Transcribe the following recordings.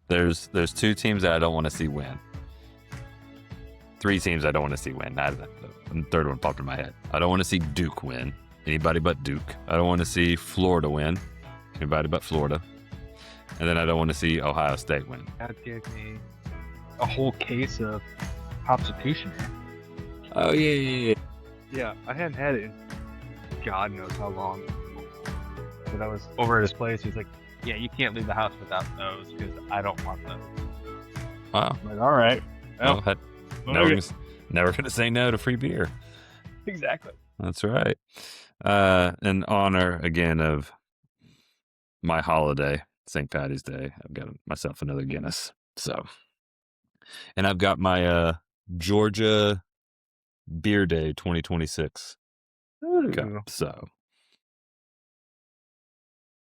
There's two teams that I don't want to see win. Three teams I don't want to see win. The third one popped in my head. I don't want to see Duke win. Anybody but Duke. I don't want to see Florida win. Anybody but Florida. And then I don't want to see Ohio State win. That gave me a whole case of Constitution. Oh, yeah. Yeah, I hadn't had it in God knows how long. But I was over at his place. He's like, yeah, you can't leave the house without those because I don't want them. Wow. I'm like, all right. Well, never going to say no to free beer. Exactly. That's right. In honor, again, of my holiday, St. Patty's Day, I've got myself another Guinness. So, and I've got my Georgia Beer Day 2026 cup. So,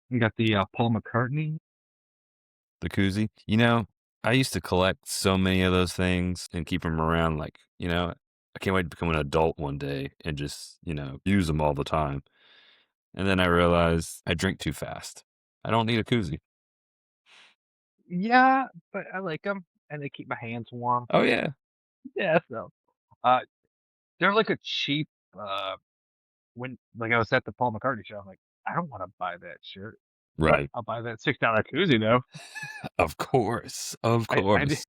you got the Paul McCartney. The koozie. You know, I used to collect so many of those things and keep them around. Like, you know, I can't wait to become an adult one day and just, you know, use them all the time. And then I realized I drink too fast. I don't need a koozie. Yeah, but I like them, and they keep my hands warm. Oh, yeah. Yeah, so they're like a cheap. When like I was at the Paul McCartney show, I'm like, I don't want to buy that shirt. Right. I'll buy that $6 koozie though. Of course. Of I've course.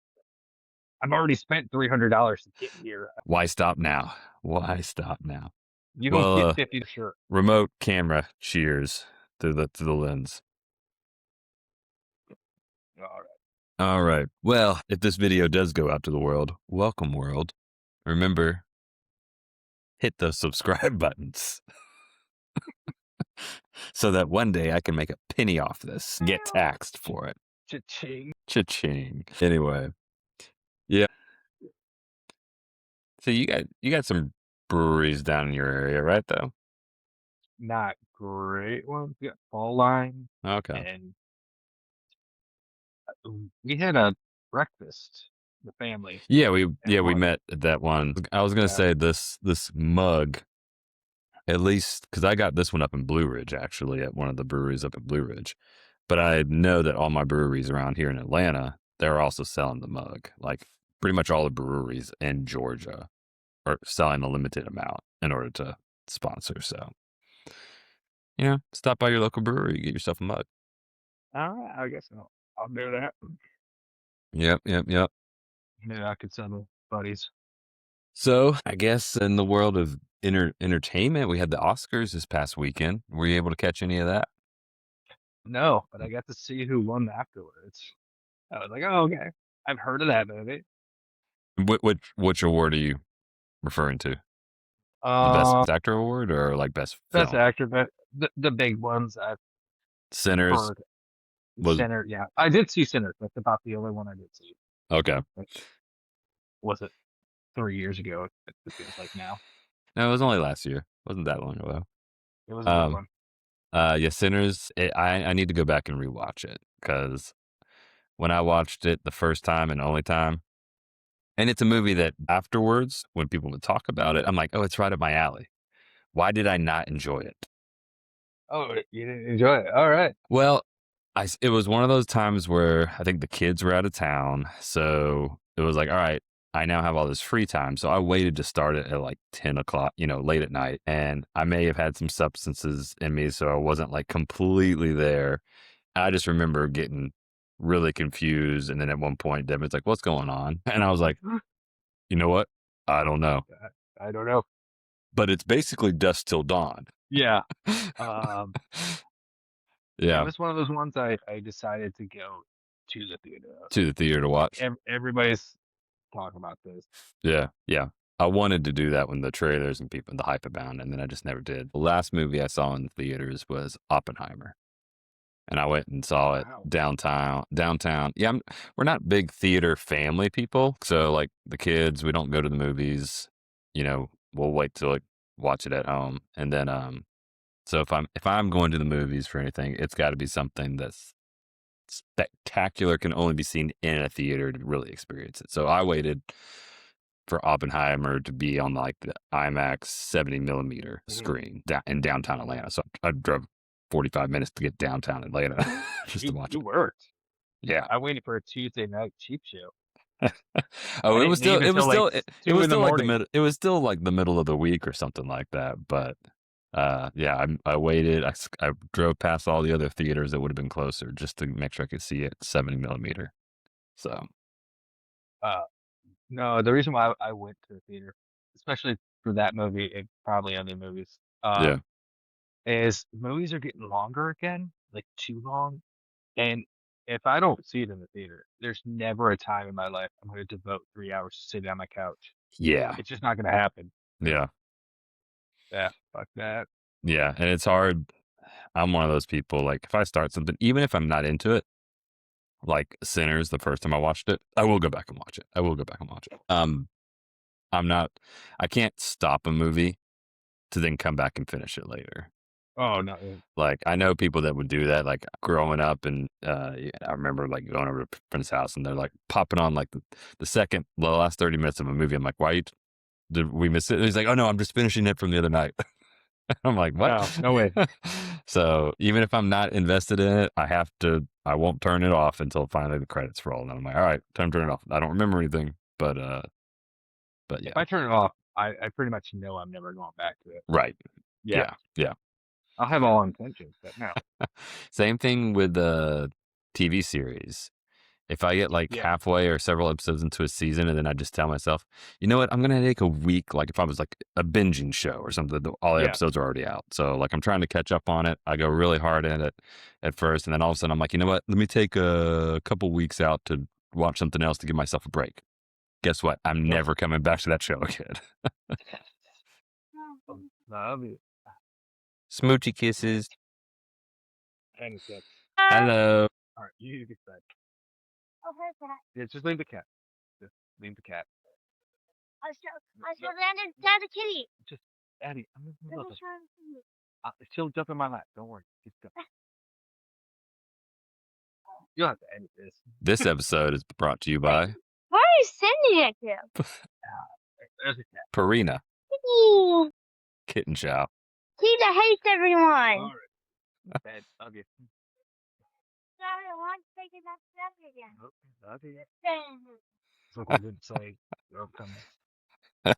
already spent $300 to get here. Why stop now? Why stop now? You don't get 50 shirt. Remote camera cheers through the lens. All right. Well, if this video does go out to the world, welcome world. Remember, hit those subscribe buttons so that one day I can make a penny off this, get taxed for it. Cha-ching. Cha-ching. Anyway, yeah. So you got some breweries down in your area, right? Though not great ones. We got Fall Line. Okay. And we had a breakfast, the family. Yeah, we met at that one. I was gonna say this mug, at least because I got this one up in Blue Ridge, actually, at one of the breweries up in Blue Ridge. But I know that all my breweries around here in Atlanta, they're also selling the mug. Like pretty much all the breweries in Georgia are selling a limited amount in order to sponsor. So, you know, stop by your local brewery, get yourself a mug. All right, I guess I'll do that. Yep. Maybe I could send the buddies. So I guess in the world of entertainment, we had the Oscars this past weekend. Were you able to catch any of that? No, but I got to see who won afterwards. I was like, oh, okay. I've heard of that movie. Which award are you referring to? The best actor award or like best film? Best actor, but the big ones. Sinners. Sinner, yeah. I did see Sinners. That's about the only one I did see. Okay. Was it 3 years ago? It feels like now. No, it was only last year. It wasn't that long ago. It was a good one. Yeah, Sinners. I need to go back and rewatch it because when I watched it the first time and only time, and it's a movie that afterwards, when people would talk about it, I'm like, oh, it's right up my alley. Why did I not enjoy it? Oh, you didn't enjoy it? All right. Well, it was one of those times where I think the kids were out of town. So it was like, all right, I now have all this free time. So I waited to start it at like 10 o'clock, you know, late at night. And I may have had some substances in me. So I wasn't like completely there. I just remember getting really confused. And then at one point, Devin's like, what's going on? And I was like, you know what? I don't know. I don't know. But it's basically dusk till dawn. Yeah. Yeah. It was one of those ones I decided to go to the theater. To the theater to watch. Everybody's talking about this. Yeah. I wanted to do that when the trailers and the hype abound, and then I just never did. The last movie I saw in the theaters was Oppenheimer. And I went and saw it downtown. Yeah, we're not big theater family people. So like the kids, we don't go to the movies. You know, we'll wait till watch it at home. And then so if I'm going to the movies for anything, it's got to be something that's spectacular, can only be seen in a theater to really experience it. So I waited for Oppenheimer to be on like the IMAX 70 millimeter screen in downtown Atlanta. So I drove 45 minutes to get downtown Atlanta just to watch it. You worked. Yeah. I waited for a Tuesday night cheap show. Oh, I it was didn't still leave it was until like still it, it 2 was in the still like the morning. middle it was still like the middle of the week or something like that. But yeah, I waited. I drove past all the other theaters that would have been closer just to make sure I could see it 70 millimeter. So Uh, no, the reason why I went to the theater, especially for that movie and probably other movies, yeah. is movies are getting longer again, like too long. And if I don't see it in the theater, there's never a time in my life I'm going to devote 3 hours to sitting on my couch. Yeah. It's just not going to happen. Yeah. Yeah, fuck that. Yeah. And it's hard. I'm one of those people, like if I start something, even if I'm not into it, like Sinners, the first time I watched it, I will go back and watch it. I will go back and watch it. I'm not I can't stop a movie to then come back and finish it later. Oh no. Like I know people that would do that, like growing up, and yeah, I remember like going over to a friend's house and they're like popping on like the last 30 minutes of a movie. I'm like, why did we miss it? And he's like, oh no, I'm just finishing it from the other night. I'm like, what? No, no way. So even if I'm not invested in it, I won't turn it off until finally the credits roll. And I'm like, all right, time to turn it off. I don't remember anything, but If yeah, I turn it off, I pretty much know I'm never going back to it. right. Yeah, Yeah, yeah. I'll have all intentions, but no. Same thing with the TV series. If I get like Yeah, halfway or several episodes into a season and then I just tell myself, you know what, I'm going to take a week, like if I was like a binging show or something, all the yeah. episodes are already out. So like I'm trying to catch up on it. I go really hard at it at first. And then all of a sudden I'm like, you know what, let me take a couple weeks out to watch something else to give myself a break. Guess what? I'm Yep. never coming back to that show again. Love you. Smoochy kisses. And it's good. Hello. All right, you get that. Yeah, just leave the cat. Just leave the cat. That's a kitty. Just, Addie, I'm in the middle of this. She'll jump in my lap. Don't worry. Just go. You'll have to edit this. This episode is brought to you by Why are you sending it to? There's a cat. Purina Kitty. Kitten Chow. Tita hates everyone. All right. Bad. Love you. Sorry, I want to take it up again. Okay, love you. That's what I didn't say. You're coming.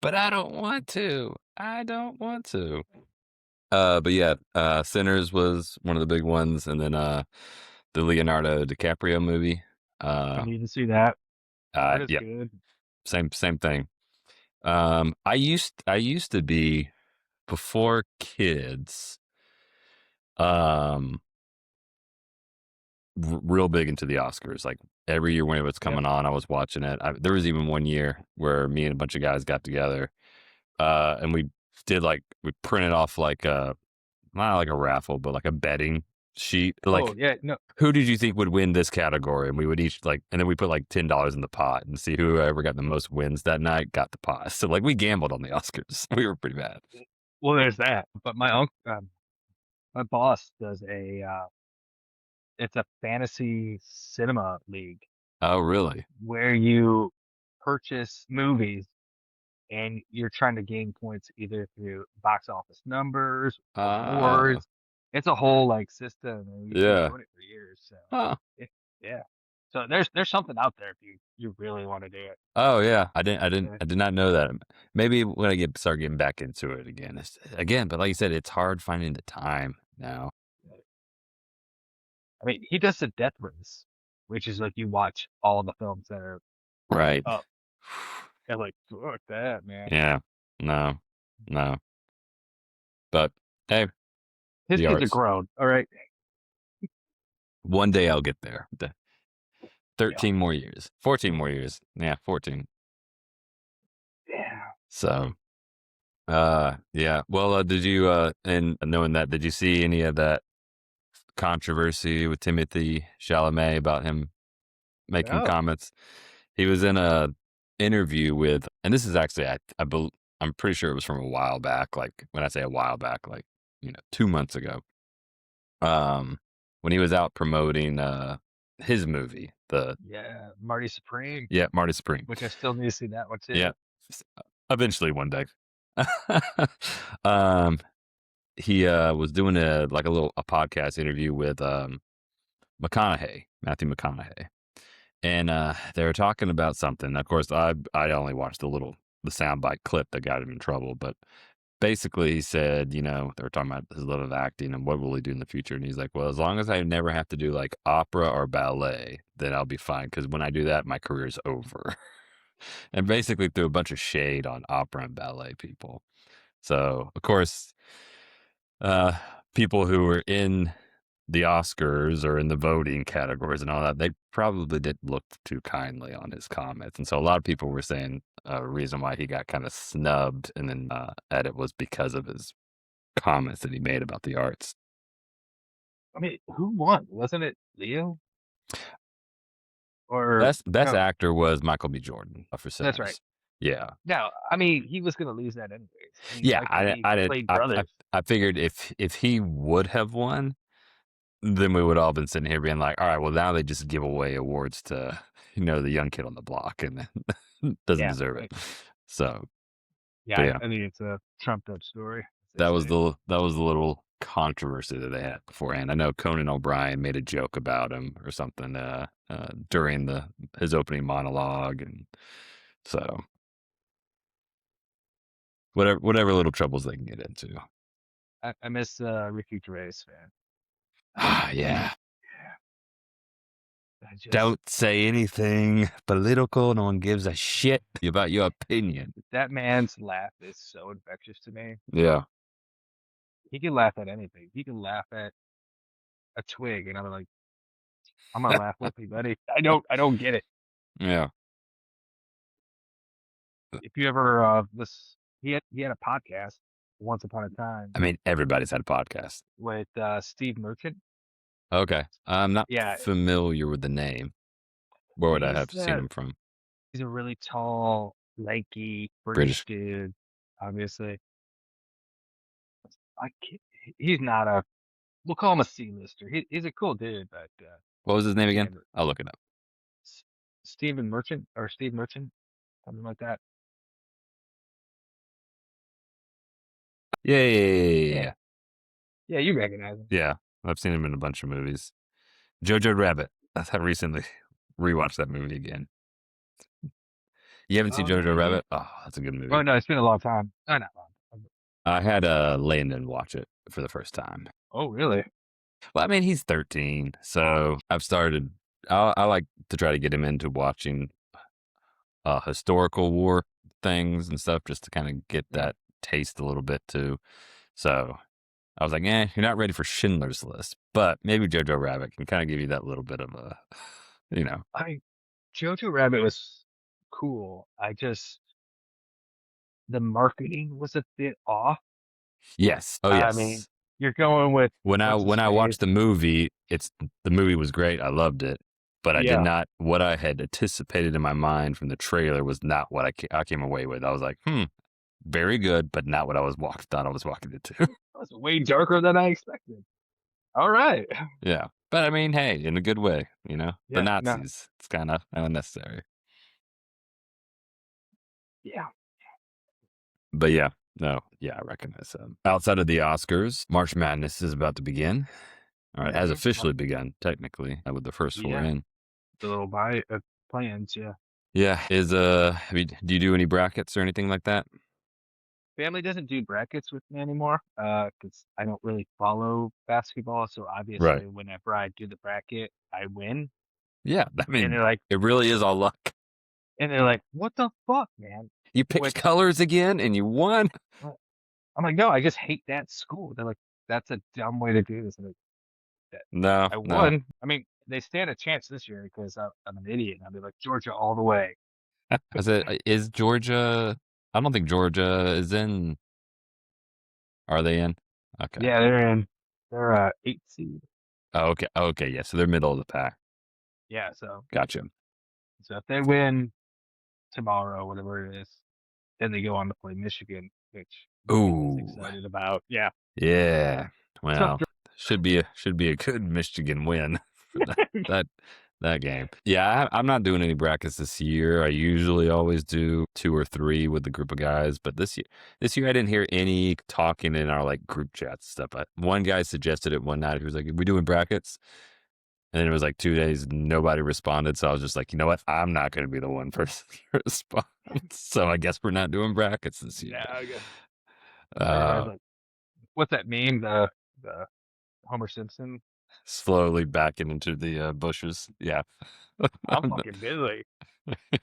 But I don't want to. I don't want to. But yeah, Sinners was one of the big ones, and then the Leonardo DiCaprio movie. I need to see that. That is Yeah, good. same thing. I used to be, before kids, real big into the Oscars. Like every year when it was coming on, I was watching it. There was even one year where me and a bunch of guys got together, and we printed off like not like a raffle, but like a betting sheet. Like, Oh yeah, no. who did you think would win this category? And we would each and then we put like $10 in the pot and see whoever got the most wins that night got the pot. So like we gambled on the Oscars. We were pretty bad. Well, there's that. But my uncle, my boss does it's a fantasy cinema league Oh, really? where you purchase movies and you're trying to gain points either through box office numbers, awards. It's a whole like system, and we've been Yeah. doing it for years. So Huh. yeah. So there's something out there if you really want to do it. Oh yeah, I Yeah. did not know that. Maybe when I start getting back into it again, but like you said, it's hard finding the time now. I mean, he does the death race, which is like you watch all the films that are Right. up. And like, fuck that, man. Yeah. No. But hey, His the kids are arts. grown. All right. One day I'll get there. 13 more years. 14 more years. Yeah, 14. Yeah. So, yeah. Well, did you, and knowing that, did you see any of that controversy with Timothy Chalamet about him making No. comments? He was in a interview with, and this is actually, I'm pretty sure it was from a while back. Like when I say a while back, like, 2 months ago. When he was out promoting, his movie, Yeah, Marty Supreme, Marty Supreme. which I still need to see that one too. Yeah. Eventually one day. He was doing a podcast interview with McConaughey, Matthew McConaughey. And they were talking about something. Of course, I only watched the soundbite clip that got him in trouble, but basically he said, they were talking about his love of acting and what will he do in the future. And he's like, well, as long as I never have to do like opera or ballet, then I'll be fine. Because when I do that, my career's over. And basically threw a bunch of shade on opera and ballet people. So, of course, people who were in the Oscars or in the voting categories and all that, they probably didn't look too kindly on his comments. And so a lot of people were saying a reason why he got kind of snubbed and then at it was because of his comments that he made about the arts. I mean, who won? Wasn't it Leo? Or Best no, actor was Michael B. Jordan for Sinners. that's right. Yeah. No, I mean he was gonna lose that anyways. I mean, Yeah, Michael B. played brothers. I figured if he would have won, then we would all been sitting here being like, all right, well now they just give away awards to the young kid on the block and doesn't Yeah, deserve it. So yeah, yeah. I mean it's a trumped up story. that was the little controversy that they had beforehand. I know Conan O'Brien made a joke about him or something during his opening monologue, and so whatever little troubles they can get into. I miss Ricky Gervais, man. Ah, yeah. Just, Don't say anything political. No one gives a shit about your opinion. that man's laugh is so infectious to me. Yeah. He can laugh at anything. He can laugh at a twig, and I'm like, I'm gonna laugh with you, buddy. I don't get it. Yeah. If you ever he had a podcast once upon a time. I mean, everybody's had a podcast. With Steve Merchant. Okay. I'm not Yeah. familiar with the name. Where would I have seen him from? He's a really tall, lanky British dude, obviously. He's not we'll call him a C-lister. He's a cool dude, but what was his name again? I'll look it up. Steve Merchant, something like that. Yeah. Yeah, you recognize him. Yeah, I've seen him in a bunch of movies. Jojo Rabbit. I recently rewatched that movie again. You haven't seen Jojo Rabbit? Oh, that's a good movie. Oh no, it's been a long time. Oh, not long. I had Landon watch it for the first time. Oh, really? Well, I mean, he's 13, so I've started. I like to try to get him into watching historical war things and stuff, just to kind of get that taste a little bit too. So I was like, you're not ready for Schindler's List, but maybe Jojo Rabbit can kind of give you that little bit of a, Jojo Rabbit was cool. The marketing was a bit off. Yes. Oh, yes. I mean, you're going with when I watched the movie, the movie was great. I loved it, but I did not. What I had anticipated in my mind from the trailer was not what I came away with. I was like, very good, but not what I thought I was walking into. That was way darker than I expected. All right. Yeah, but I mean, hey, in a good way, the Nazis. No. It's kind of unnecessary. Yeah. But I recognize them. Outside of the Oscars, March Madness is about to begin. All right, it has officially begun, technically, with the first four in. The little plans, yeah. Yeah, do you do any brackets or anything like that? Family doesn't do brackets with me anymore, because I don't really follow basketball. So obviously, whenever I do the bracket, I win. Yeah, I mean, and they're like, it really is all luck. And they're like, "What the fuck, man? You picked colors again, and you won." I'm like, "No, I just hate that school." They're like, "That's a dumb way to do this." I'm like, no, I won. I mean, they stand a chance this year because I'm an idiot. And I'll be like, Georgia all the way. I said, is Georgia? I don't think Georgia is in. Are they in? Okay. Yeah, they're in. They're 8th seed. Oh, okay. Okay, yeah. So they're middle of the pack. Yeah. So. Gotcha. So if they win tomorrow, whatever it is, then they go on to play Michigan, which I'm excited about. Yeah. Yeah. Well, should be a good Michigan win for that game. Yeah, I'm not doing any brackets this year. I usually always do 2 or 3 with the group of guys, but this year I didn't hear any talking in our like group chats and stuff. One guy suggested it one night. He was like, "Are we doing brackets?" And then it was like 2 days, nobody responded. So I was just like, you know what? I'm not going to be the one person to respond. So I guess we're not doing brackets this year. Yeah, I guess. Uh, Like, what's that meme? The Homer Simpson. slowly backing into the bushes. Yeah. I'm fucking busy.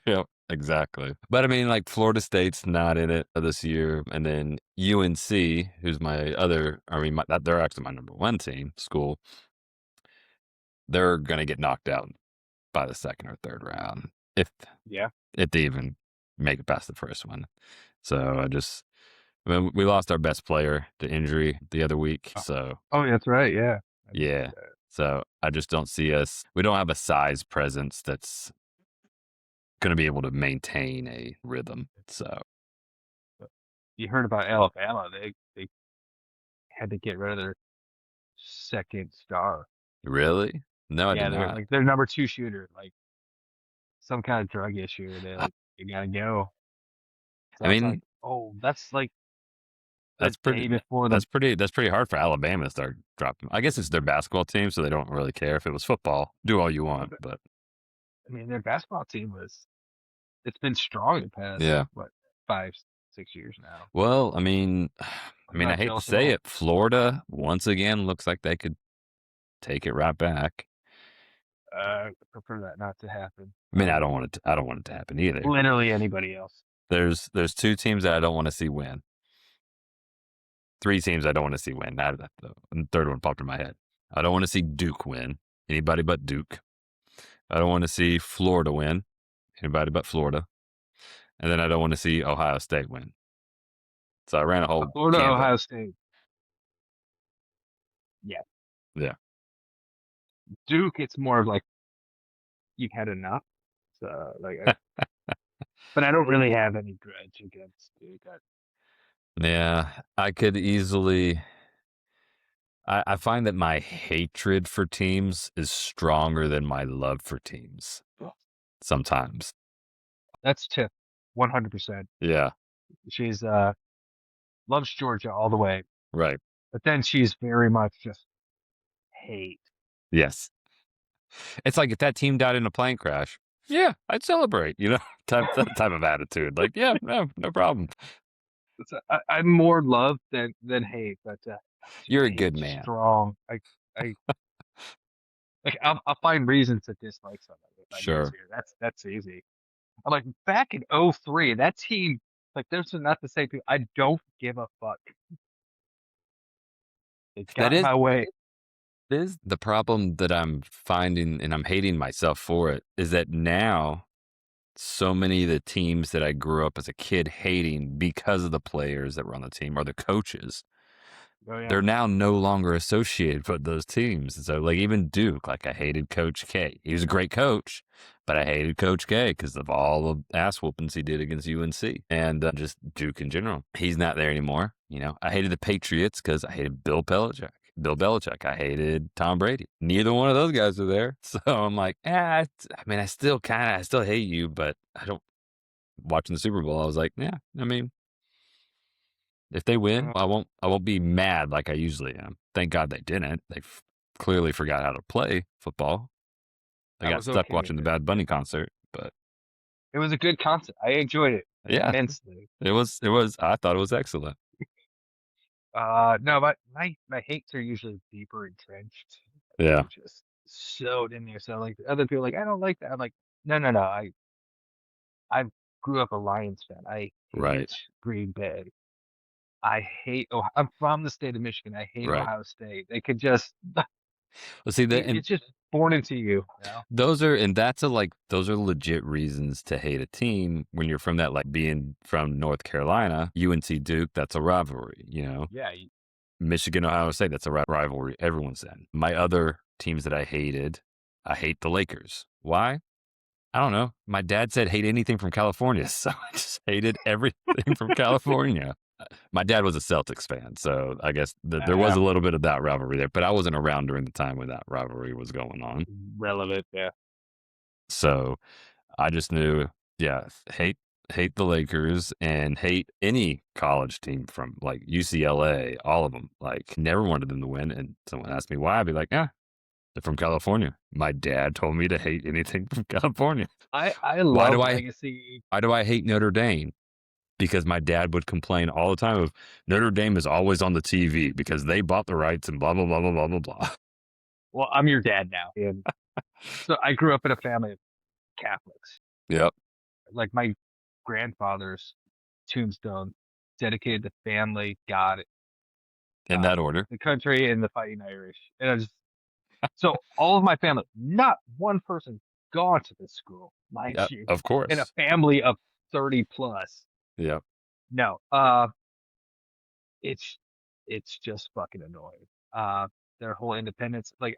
Yep, exactly. But I mean, like Florida State's not in it this year, and then UNC, who's my other, I mean, they're actually my number one team school. They're gonna get knocked out by the second or third round Yeah. if they even make it past the first one. So I mean, we lost our best player to injury the other week. So Oh, that's right. Yeah. yeah, so I just don't see us. We don't have a size presence that's going to be able to maintain a rhythm. So You heard about Alabama? They had to get rid of their second star. really, no, I did Yeah, they're not. like their number 2 shooter, like some kind of drug issue. They like you gotta go. So I it's like, mean, oh, that's like the that's pretty. day before the. That's pretty hard for Alabama to start dropping. I guess it's their basketball team, so they don't really care if it was football. Do all you want, but I mean, their basketball team it's been strong in the past yeah. what 5, 6 years now. Well, I mean, I'm not I hate to jealous at say all. it, Florida once again looks like they could take it right back. I prefer that not to happen. I mean, I don't want it. I don't want it to happen either. Literally anybody else. There's 2 teams that I don't want to see win. 3 teams I don't want to see win. Now the third one popped in my head. I don't want to see Duke win. Anybody but Duke. I don't want to see Florida win. Anybody but Florida. And then I don't want to see Ohio State win. So I ran a whole Florida, canvas. Ohio State. Yeah. Yeah. Duke, it's more of like you've had enough. So like, but I don't really have any grudge against Duke. Yeah. I could easily. I find that my hatred for teams is stronger than my love for teams sometimes. That's Tiff, 100%. Yeah. She's loves Georgia all the way, Right. but then she's very much just hate. Yes. It's like if that team died in a plane crash, yeah, I'd celebrate, that type of attitude. Like, yeah, no problem. I'm more love than hate, but You're a hate good is man. strong. I like I'll find reasons to dislike somebody if I Sure. need to. That's easy. I'm like back in '03, that team, like those are not the same people. I don't give a fuck. It got in my way. Is the problem that I'm finding, and I'm hating myself for it, is that now so many of the teams that I grew up as a kid hating because of the players that were on the team or the coaches, Oh yeah. they're now no longer associated with those teams. So like even Duke, like I hated Coach K. He was a great coach, but I hated Coach K because of all the ass whoopings he did against UNC and just Duke in general. He's not there anymore. I hated the Patriots because I hated Bill Belichick. I hated Tom Brady. Neither one of those guys are there. So I'm like, I still hate you, but I don't. Watching the Super Bowl, I was like, yeah, if they win, I won't be mad like I usually am. Thank God they didn't. They clearly forgot how to play football. They got stuck watching the Bad Bunny concert, but it was a good concert. I enjoyed it immensely. It was. I thought it was excellent. No, my hates are usually deeper entrenched. Yeah. They're just sewed in there. So like other people are like, I don't like that. I'm like, no. I grew up a Lions fan. I hate Green Bay. I hate. Oh, I'm from the state of Michigan. I hate Ohio State. They could just. Well, see that, it's just born into you. Those are legit reasons to hate a team when you're from that, like being from North Carolina, UNC Duke. That's a rivalry, Yeah. Michigan, Ohio State. That's a rivalry. Everyone's in. My other teams that I hated, I hate the Lakers. Why? I don't know. My dad said hate anything from California, so I just hated everything from California. My dad was a Celtics fan, so I guess there was a little bit of that rivalry there, but I wasn't around during the time when that rivalry was going on. Relevant, yeah. So I just knew, hate the Lakers and hate any college team from like UCLA, all of them. Like never wanted them to win, and someone asked me why, I'd be like, They're from California. My dad told me to hate anything from California. I love Legacy. Why do I hate Notre Dame? Because my dad would complain all the time of Notre Dame is always on the TV because they bought the rights and blah, blah, blah, blah, blah, blah, blah. Well, I'm your dad now. And so I grew up in a family of Catholics. Yep. Like my grandfather's tombstone dedicated to family, God, In that order. the country, and the Fighting Irish. And I just, so all of my family, not one person gone to this school, mind Yep, you, of course. in a family of 30 plus. Yeah. No, it's just fucking annoying. Their whole independence, like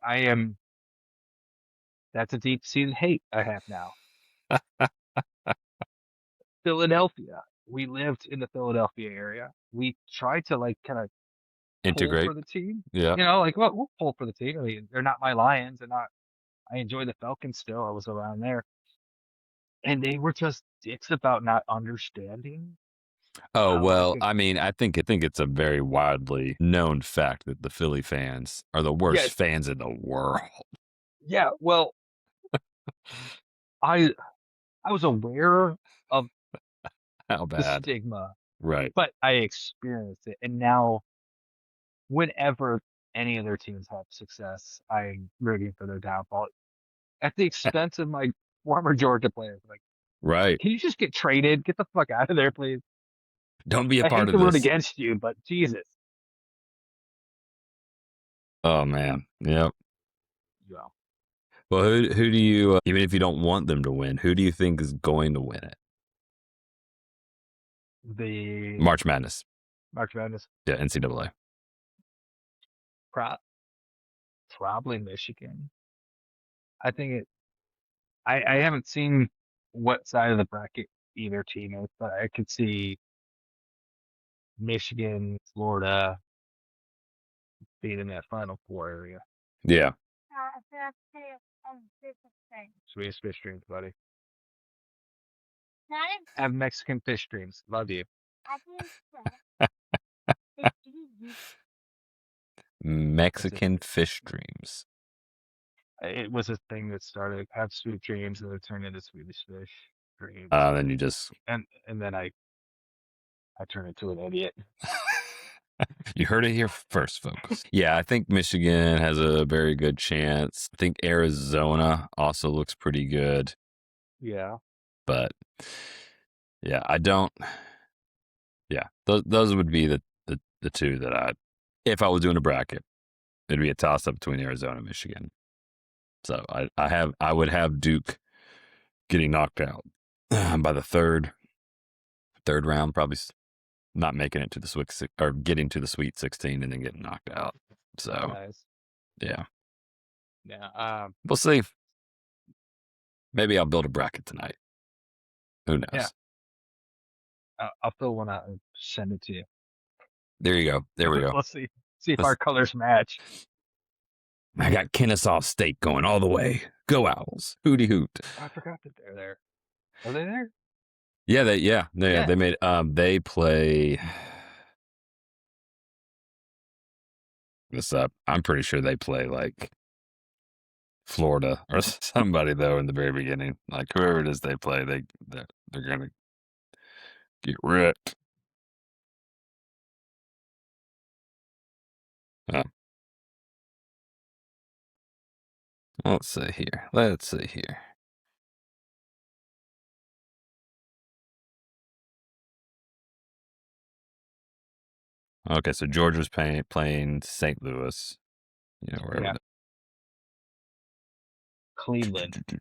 that's a deep-seated hate I have now. Philadelphia. We lived in the Philadelphia area. We tried to like kind of Integrate pull for the team. Yeah. You know, like, well, we'll pull for the team. I mean, they're not my Lions. They're not. I enjoy the Falcons still. I was around there, and they were just dicks about not understanding. Oh, well, I mean, I think it's a very widely known fact that the Philly fans are the worst fans in the world. Yeah, well, I was aware of how the bad, stigma, right? but I experienced it, and now, whenever any of their teams have success, I'm rooting for their downfall at the expense of my former Georgia players. Like, right? Can you just get traded? Get the fuck out of there, please. Don't be a I part hate of to root this. against you, but Jesus. Oh man, yep. Yeah. Well, who do you, even if you don't want them to win, who do you think is going to win it? The March Madness. March Madness. Yeah, NCAA. Probably Michigan. I think I haven't seen what side of the bracket either team is, but I could see Michigan, Florida being in that Final Four area. Yeah. Sweetest fish dreams, buddy. Have Mexican fish dreams. Love you. Mexican fish dreams. It was a thing that started have sweet dreams and then turned into Swedish fish dreams. Then you just and then I turned into an idiot. You heard it here first, folks. Yeah, I think Michigan has a very good chance. I think Arizona also looks pretty good. Yeah. But yeah, I don't. Yeah, those would be the two that if I was doing a bracket, it'd be a toss up between Arizona and Michigan. So I would have Duke getting knocked out by the third round, probably not making it to the or getting to the Sweet 16 and then getting knocked out. So nice. Yeah. We'll see. Maybe I'll build a bracket tonight. Who knows? Yeah. I'll fill one out and send it to you. There you go. There we go. Let's see if our colors match. I got Kennesaw State going all the way. Go Owls! Hooty hoot! I forgot that they're there. Are they there? Yeah, they made. They play. This up. I'm pretty sure they play like Florida or somebody though in the very beginning. Like whoever it is they play, they're gonna get wrecked. Let's see here. Okay, so Georgia's playing St. Louis. You know, wherever. Yeah. Cleveland. I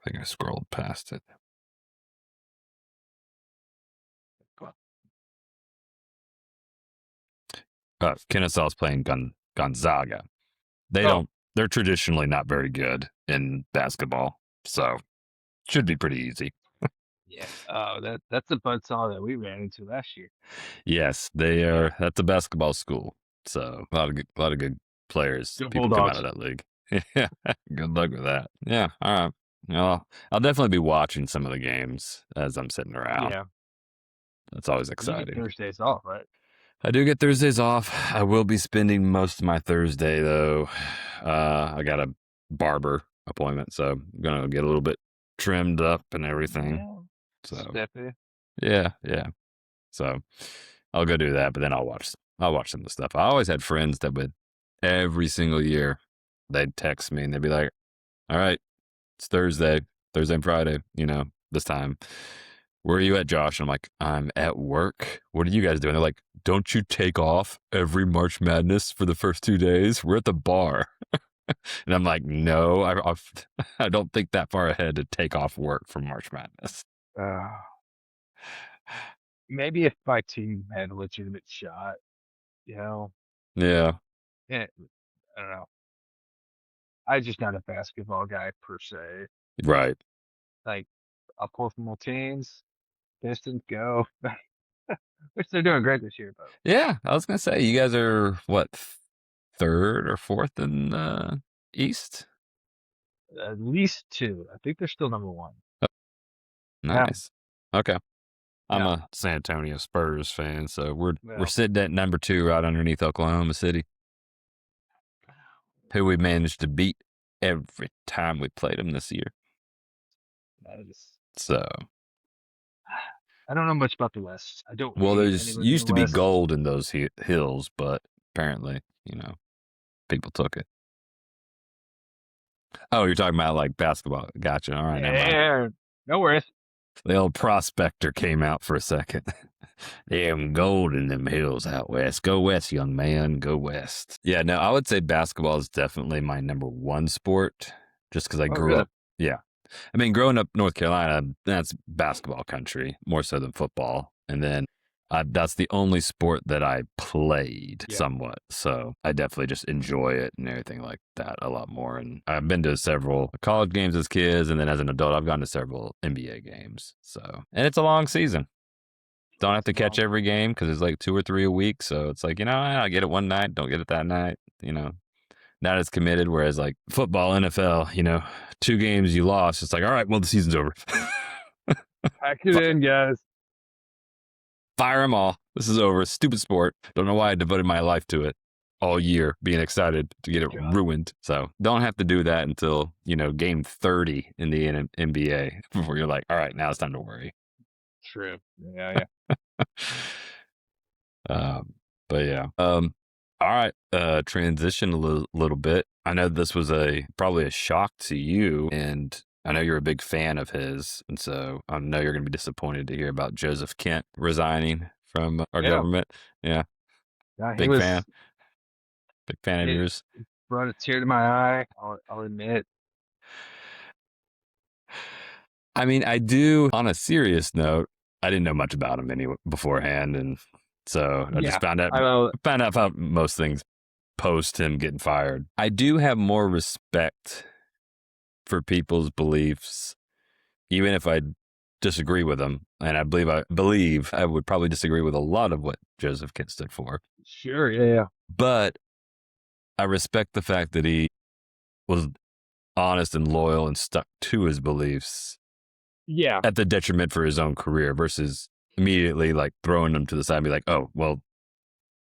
think I scrolled past it. Kennesaw's playing Gonzaga. They're traditionally not very good in basketball, so should be pretty easy. Yeah. Oh, that's a buzzsaw that we ran into last year. Yes, they are. That's a basketball school, so a lot of good players. Good people Bulldogs. come out of that league. Yeah, good luck with that. Yeah, all right. Well, I'll definitely be watching some of the games as I'm sitting around. Yeah, that's always exciting. Thursdays off, right? I do get Thursdays off. I will be spending most of my Thursday though. I got a barber appointment, so I'm gonna get a little bit trimmed up and everything. Yeah. So Steppy. yeah. So I'll go do that, but then I'll watch some of the stuff. I always had friends that would every single year they'd text me and they'd be like, "All right, it's Thursday and Friday, this time. Where are you at, Josh?" I'm like, "I'm at work. What are you guys doing?" They're like, "Don't you take off every March Madness for the first 2 days? We're at the bar." And I'm like, "No, I don't think that far ahead to take off work for March Madness." Uh, maybe if my team had a legitimate shot, you know. Yeah, Yeah, I don't know. I'm just not a basketball guy per se. right. Like, I'll pull from my teams. Pistons go. Which they're doing great this year, but Yeah, I was gonna say you guys are what, third or fourth in the East? at least two. I think they're still number one. Oh, Yeah, nice. Okay. I'm yeah, a San Antonio Spurs fan, so we're well, sitting at number 2 right underneath Oklahoma City, who we managed to beat every time we played them this year. that is. So, I don't know much about the West. I don't well, hate there's anybody in the used to be West. gold in those hills, but apparently, people took it. Oh, you're talking about like basketball. Gotcha. All right, never mind. Yeah, no worries. The old prospector came out for a second. Them gold in them hills out west. Go west, young man. Go west. Yeah, no, I would say basketball is definitely my number one sport just because I Oh, grew really? up. Yeah. I mean, growing up North Carolina, that's basketball country more so than football. And then that's the only sport that I played Yeah. somewhat. So I definitely just enjoy it and everything like that a lot more. And I've been to several college games as kids. And then as an adult, I've gone to several NBA games. So, and it's a long season. Don't have It's to a catch long one. every game because it's like 2 or 3 a week. So it's like, I get it one night, don't get it that night, not as committed. Whereas like football, NFL, 2 games you lost, it's like, all right, well, the season's over. Pack it in, guys. Fire them all. This is over. Stupid sport. Don't know why I devoted my life to it all year, being excited to get it God, ruined. So don't have to do that until, game 30 in the NBA before you're like, all right, now it's time to worry. true. Yeah. Um, but yeah. All right. Transition a little bit. I know this was probably a shock to you, and I know you're a big fan of his, and so I know you're going to be disappointed to hear about Joseph Kent resigning from our Yeah. government. Yeah, Yeah, he big was. fan. Big fan of It yours. brought a tear to my eye. I'll admit. I mean, I do. On a serious note, I didn't know much about him beforehand, and so I just Yeah, found out I know. about most things post him getting fired. I do have more respect for people's beliefs, even if I disagree with them. And I believe I would probably disagree with a lot of what Joseph Kent stood for. Sure. Yeah. But I respect the fact that he was honest and loyal and stuck to his beliefs Yeah. at the detriment for his own career versus immediately like throwing them to the side and be like, oh, well,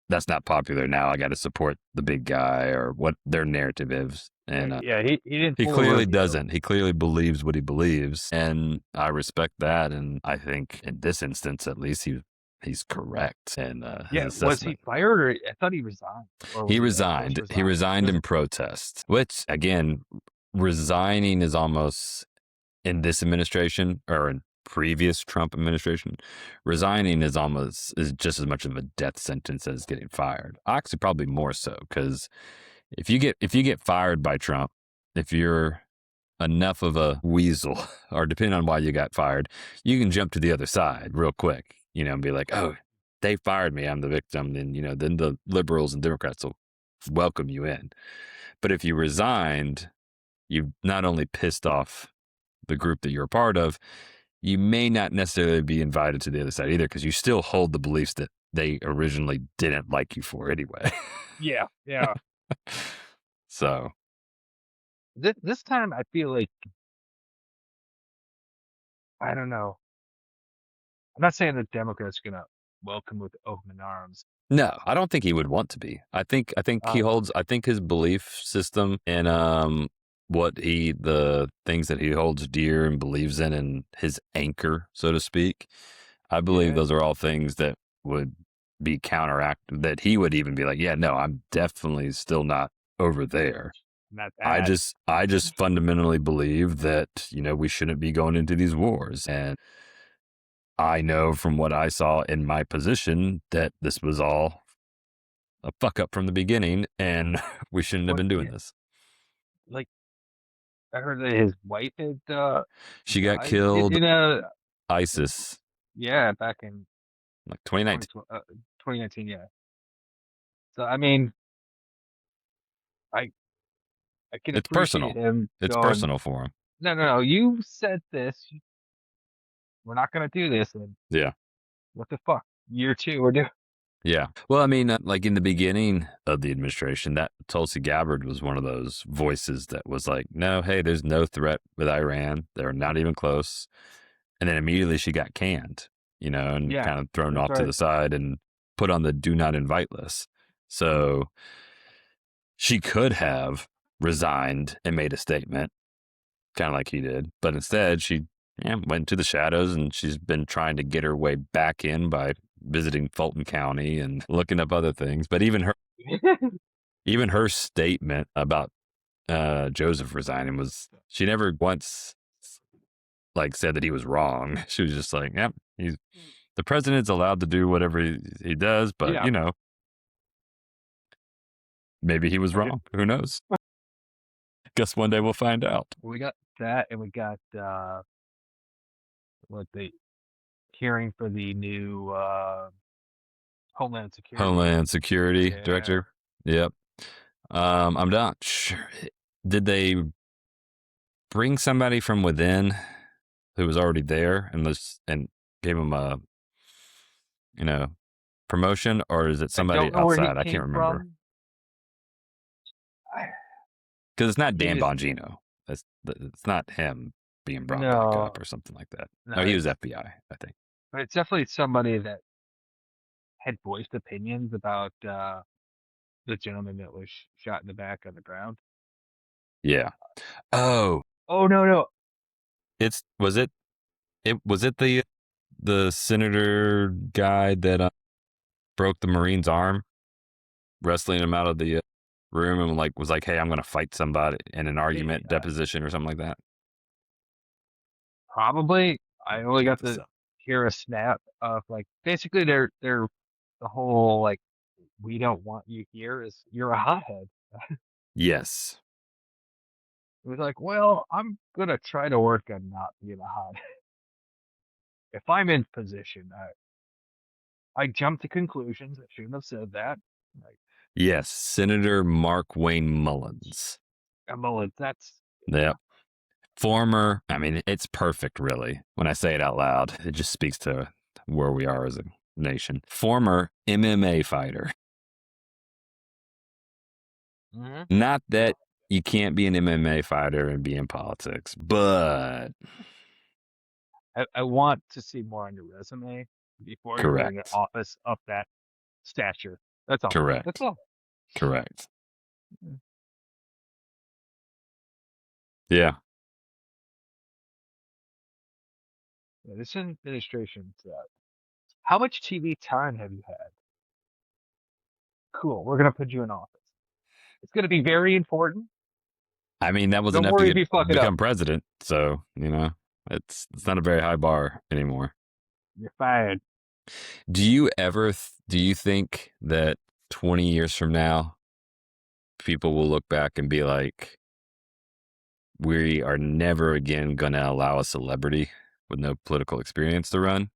that's not popular now. I got to support the big guy or what their narrative is. And Yeah. He didn't he pull a clearly rodeo. doesn't. He clearly believes what he believes. And I respect that. And I think in this instance, at least he's correct in his Yeah. Was he assessment. fired or I thought he resigned? Or was He he resigned. forced to He resign? resigned in protest, which again, resigning is almost in this administration or in previous Trump administration, resigning is just as much of a death sentence as getting fired. Actually, probably more so because if you get fired by Trump, if you're enough of a weasel, or depending on why you got fired, you can jump to the other side real quick, and be like, oh, they fired me, I'm the victim. Then then the liberals and Democrats will welcome you in. But if you resigned, you not only pissed off the group that you're a part of, you may not necessarily be invited to the other side either because you still hold the beliefs that they originally didn't like you for anyway. Yeah. So, This time I feel like I don't know. I'm not saying the Democrats are gonna welcome with open arms, No, I don't think he would want to be. I think he Oh, holds. I think his belief system and the things that he holds dear and believes in, and his anchor, so to speak. I believe yeah, those are all things that would be counteracted. That he would even be like, yeah, no, I'm definitely still not over there. not I that. just fundamentally believe that, we shouldn't be going into these wars. And I know from what I saw in my position that this was all a fuck up from the beginning and we shouldn't have What? been Yeah, doing this. like I heard that his wife had She got died in, killed, in a ISIS, yeah back in like 2019. 2019. Yeah. So I mean, I I can It's appreciate personal. him It's going. personal for him. No, no, no. You said this. We're not gonna do this. And Yeah. what the fuck? Year two, we're doing. Yeah. Well, I mean, like in the beginning of the administration, that Tulsi Gabbard was one of those voices that was like, no, hey, there's no threat with Iran. They're not even close. And then immediately she got canned, and Yeah, kind of thrown that's off to right. the side and put on the do not invite list. So she could have resigned and made a statement, kind of like he did. But instead, she went to the shadows, and she's been trying to get her way back in by visiting Fulton County and looking up other things. But even her statement about Joseph resigning was, she never once like said that he was wrong. She was just like, "Yep, he's the president's allowed to do whatever he does, but Yeah. maybe he was Right. wrong. Who knows? Guess one day we'll find out." We got that, and we got what the hearing for the new Homeland Security. Homeland Security Yeah. Director. Yep. I'm not sure. Did they bring somebody from within who was already there and gave him a promotion, or is it I somebody don't know where he outside? I can't came remember, from. I, because it's not he Dan was Bongino. It's not him being brought back up no, or something like that. no. No, he was FBI, I think. But it's definitely somebody that had voiced opinions about the gentleman that was shot in the back on the ground. Yeah. Oh, Oh no, no. was it the senator guy that broke the Marine's arm, wrestling him out of the room, and was like, "Hey, I'm going to fight somebody in an argument Uh, deposition or something like that." probably. I only Check got this to out. hear a snap of like basically they're the whole like we don't want you here is you're a hothead. Yes. It was like, well, I'm gonna try to work on not being a hothead. If I'm in position, I jump to conclusions. I shouldn't have said that. Like, Yes, Senator Mark Wayne Mullins. well, that's Yep. Former, I mean, it's perfect, really. When I say it out loud, it just speaks to where we are as a nation. Former MMA fighter. Mhm. Not that you can't be an MMA fighter and be in politics, but I want to see more on your resume before you're running an correct. office of that stature. That's all. That's Correct. all. Correct. Mm. Yeah. Yeah, this administration. How much TV time have you had? Cool. We're gonna put you in office. It's gonna be very important. I mean, that was Don't enough to worry if you fuck it up. become president. So, it's not a very high bar anymore. You're fired. Do you think that 20 years from now, people will look back and be like, we are never again going to allow a celebrity with no political experience to run?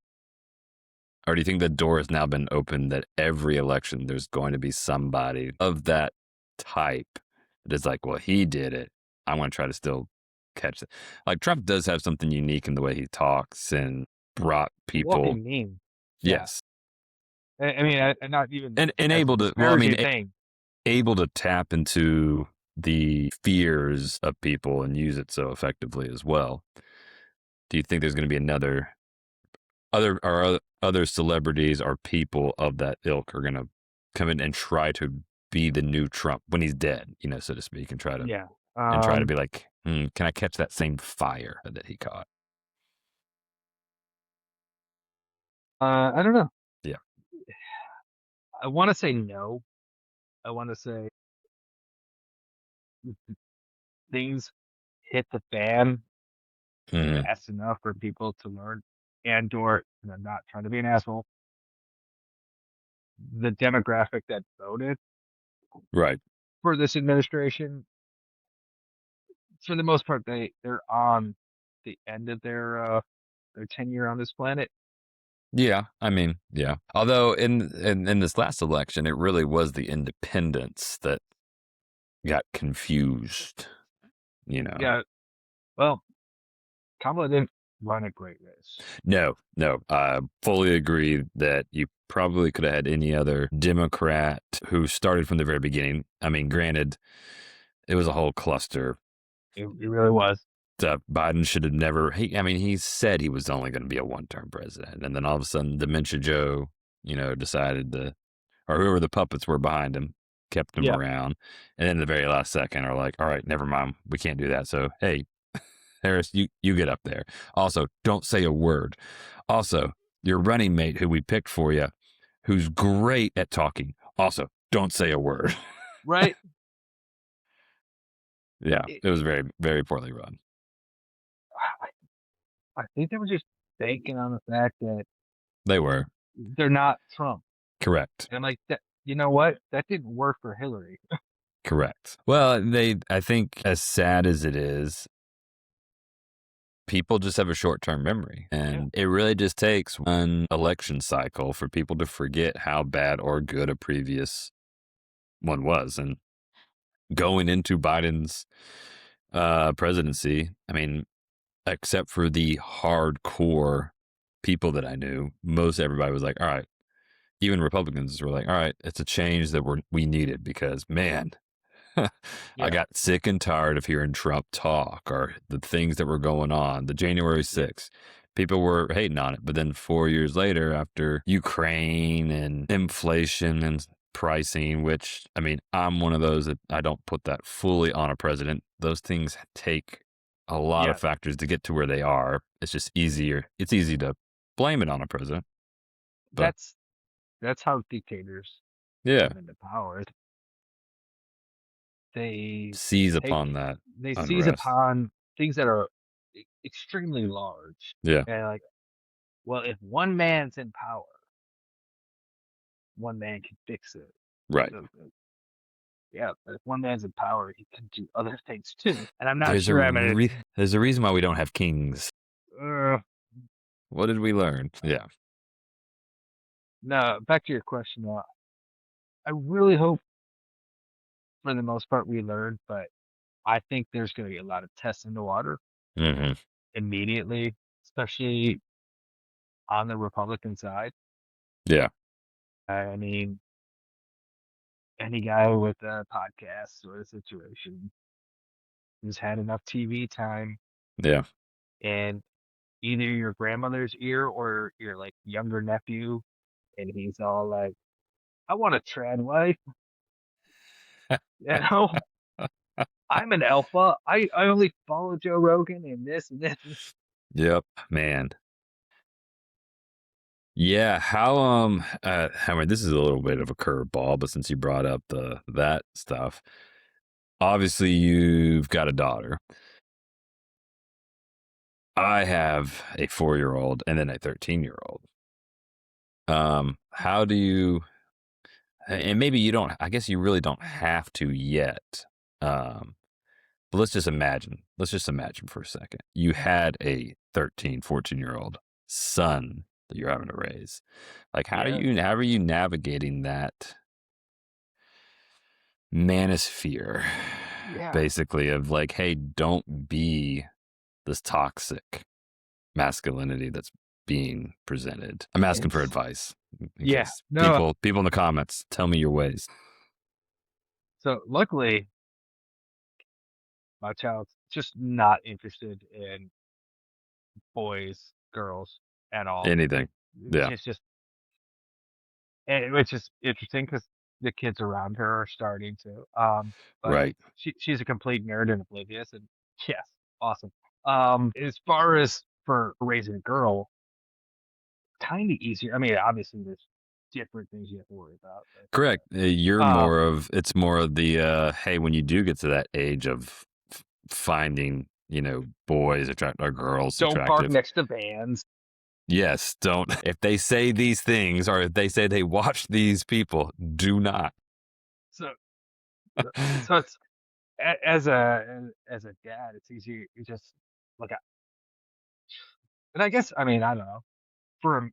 Or do you think the door has now been opened that every election there's going to be somebody of that type that is like, well, he did it. I want to try to still catch it. Like Trump does have something unique in the way he talks and brought people. Walking meme. Yeah. Yes. I mean, I'm not even And as a able to, well, I mean, disparaging thing. able to tap into the fears of people and use it so effectively as well. Do you think there's going to be other celebrities or people of that ilk are going to come in and try to be the new Trump when he's dead, so to speak, and try to Yeah. be like, can I catch that same fire that he caught? I don't know. Yeah. I want to say no. I want to say things hit the fan Mhm. fast enough for people to learn, and/or, and I'm not trying to be an asshole, the demographic that voted Right. for this administration, for the most part, they're on the end of their tenure on this planet. Yeah, I mean, yeah. Although in this last election, it really was the independents that got confused. Yeah. Well, Kamala didn't run a great race. No, no. I fully agree that you probably could have had any other Democrat who started from the very beginning. I mean, granted, it was a whole cluster. It really was. Biden should have never. He said he was only going to be a one-term president, and then all of a sudden, Dementia Joe, decided to, or whoever the puppets were behind him, kept him Yeah. around, and then the very last second are like, all right, never mind, we can't do that. So hey, Harris, you get up there. Also, don't say a word. Also, your running mate who we picked for you, who's great at talking. Also, don't say a word. Right. Yeah, It, it was very, very poorly run. I think they were just banking on the fact that They were they're not Trump. correct. And I'm like, that, you know what? That didn't work for Hillary. Correct. Well, I think as sad as it is, people just have a short-term memory, and it really just takes one election cycle for people to forget how bad or good a previous one was. And going into Biden's presidency, I mean, except for the hardcore people that I knew, most everybody was like, all right. Even Republicans were like, all right, it's a change that we needed because, man, I Yeah. got sick and tired of hearing Trump talk or the things that were going on. The January Yeah. 6th, people were hating on it. But then 4 years later, after Ukraine and inflation and pricing, which, I mean, I'm one of those that I don't put that fully on a president. Those things take a lot of Yeah. factors to get to where they are. It's just easier. It's easy to blame it on a president. But That's how dictators yeah, come into power. They seize take upon that they seize unrest. upon things that are extremely large. Yeah, And like, well, if one man's in power, one man can fix it. right. Yeah, but if one man's in power, he can do other things too. And I'm not sure I'm gonna. There's a reason why we don't have kings. Uh, What did we learn? Yeah. no, back to your question. I really hope, for the most part, we learn, but I think there's going to be a lot of tests in the water Hmm. immediately, especially on the Republican side. Yeah. I mean, any guy with a podcast or a situation who's had enough TV time, Yeah. and either your grandmother's ear or your like younger nephew, and he's all like, "I want a trad wife," you know. I'm an alpha. I only follow Joe Rogan and this and this. Yep. Man. Yeah. I mean, this is a little bit of a curveball, but since you brought up that stuff, obviously you've got a daughter. I have a 4-year-old and then a 13-year-old. How do you, and maybe you don't, I guess you really don't have to yet. Um, But let's just imagine for a second. You had a 13, 14-year-old son that you're having to raise. Like, Yeah, how are you navigating that manosphere, yeah. basically, of like, hey, don't be this toxic masculinity that's being presented. I'm asking for It's advice in yeah. case No. people in the comments tell me your ways. So luckily, my child's just not interested in boys, girls at all. Anything. Which Yeah. is just, which is interesting because the kids around her are starting to. But Right. she's a complete nerd and oblivious, and yes, awesome. As far as for raising a girl, kind of easier. I mean, obviously there's different things you have to worry about. Correct. You're But, more of it's more of the hey, when you do get to that age of finding, boys attract or girls don't park attractive. next to vans. Yes, don't. If they say these things or if they say they watch these people, do not. So, so it's as a dad, it's easy. You just look at, and I guess I mean I don't know. For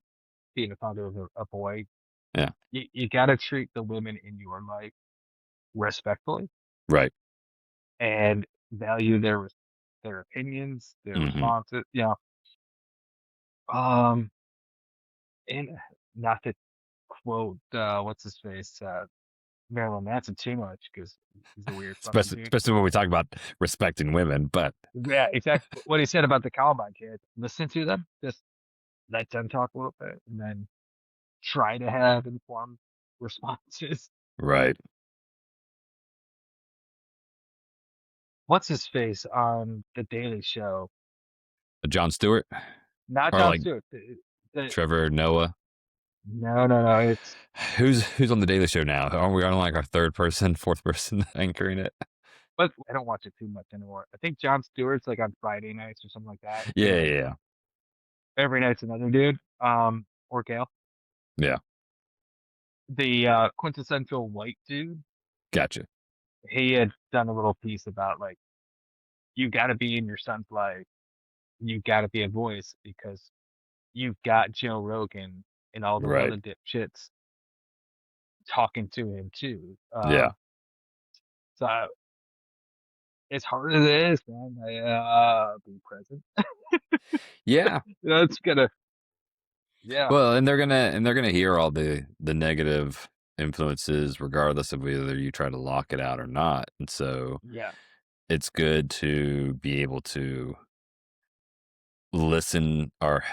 being a father of a boy, Yeah. you got to treat the women in your life respectfully Right. and value their opinions, their Hmm. responses. Um, and not to quote what's his face, Marilyn Manson too much because he's a weird fucking Especially, dude. especially when we talk about respecting women, but Yeah, exactly. What he said about the Columbine kids. Listen to them. Just let them talk a little bit, and then try to have informed responses. right. What's his face on the Daily Show? Jon Stewart Not or Jon like Stewart. The Trevor Noah. no. It's Who's on the Daily Show now? Aren't we on like our third person, fourth person anchoring it? but I don't watch it too much anymore. I think Jon Stewart's like on Friday nights or something like that, Yeah, and yeah, every night's another dude, or gal. yeah. The quintessential white dude. Gotcha. He had done a little piece about like you got to be in your son's life. You got to be a voice because you've got Joe Rogan and all those Right. other dipshits talking to him too. Yeah. So as hard as it is, man, be present. Yeah. It's gonna, yeah, Well, and they're gonna hear all the negative influences, regardless of whether you try to lock it out or not. And so yeah, it's good to be able to listen, or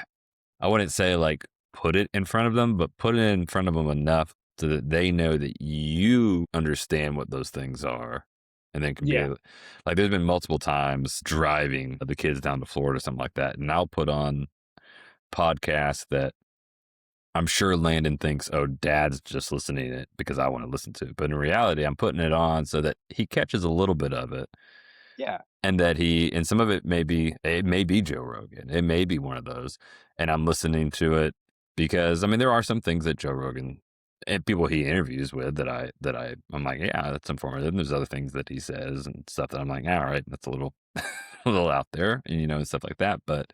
I wouldn't say like put it in front of them, but put it in front of them enough so that they know that you understand what those things are. And then can be yeah, like, there's been multiple times driving the kids down to Florida or something like that. And I'll put on podcasts that I'm sure Landon thinks, oh, dad's just listening to it because I want to listen to it. But in reality, I'm putting it on so that he catches a little bit of it. yeah, And that and some of it may be Joe Rogan. It may be one of those. And I'm listening to it because, I mean, there are some things that Joe Rogan and people he interviews with I'm like, yeah, that's informative. And there's other things that he says and stuff that I'm like, all right, that's a little, a little out there and stuff like that. But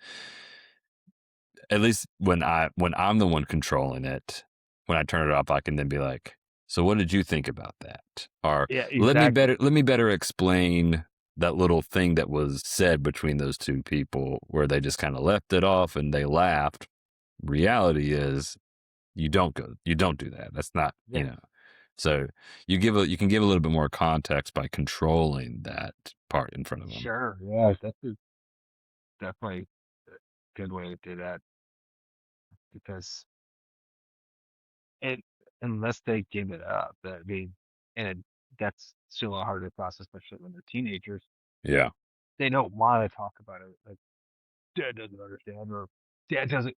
at least when I'm the one controlling it, when I turn it off, I can then be like, so what did you think about that? Or yeah, let me exactly. better explain that little thing that was said between those two people where they just kind of left it off and they laughed. Reality is you don't do that. That's not, Yeah, so you can give a little bit more context by controlling that part in front of them. sure. Yeah, definitely a good way to do that because it unless they give it up, I mean, and that's still a harder process, especially when they're teenagers. Yeah. They don't want to talk about it. Like dad doesn't understand, or dad doesn't.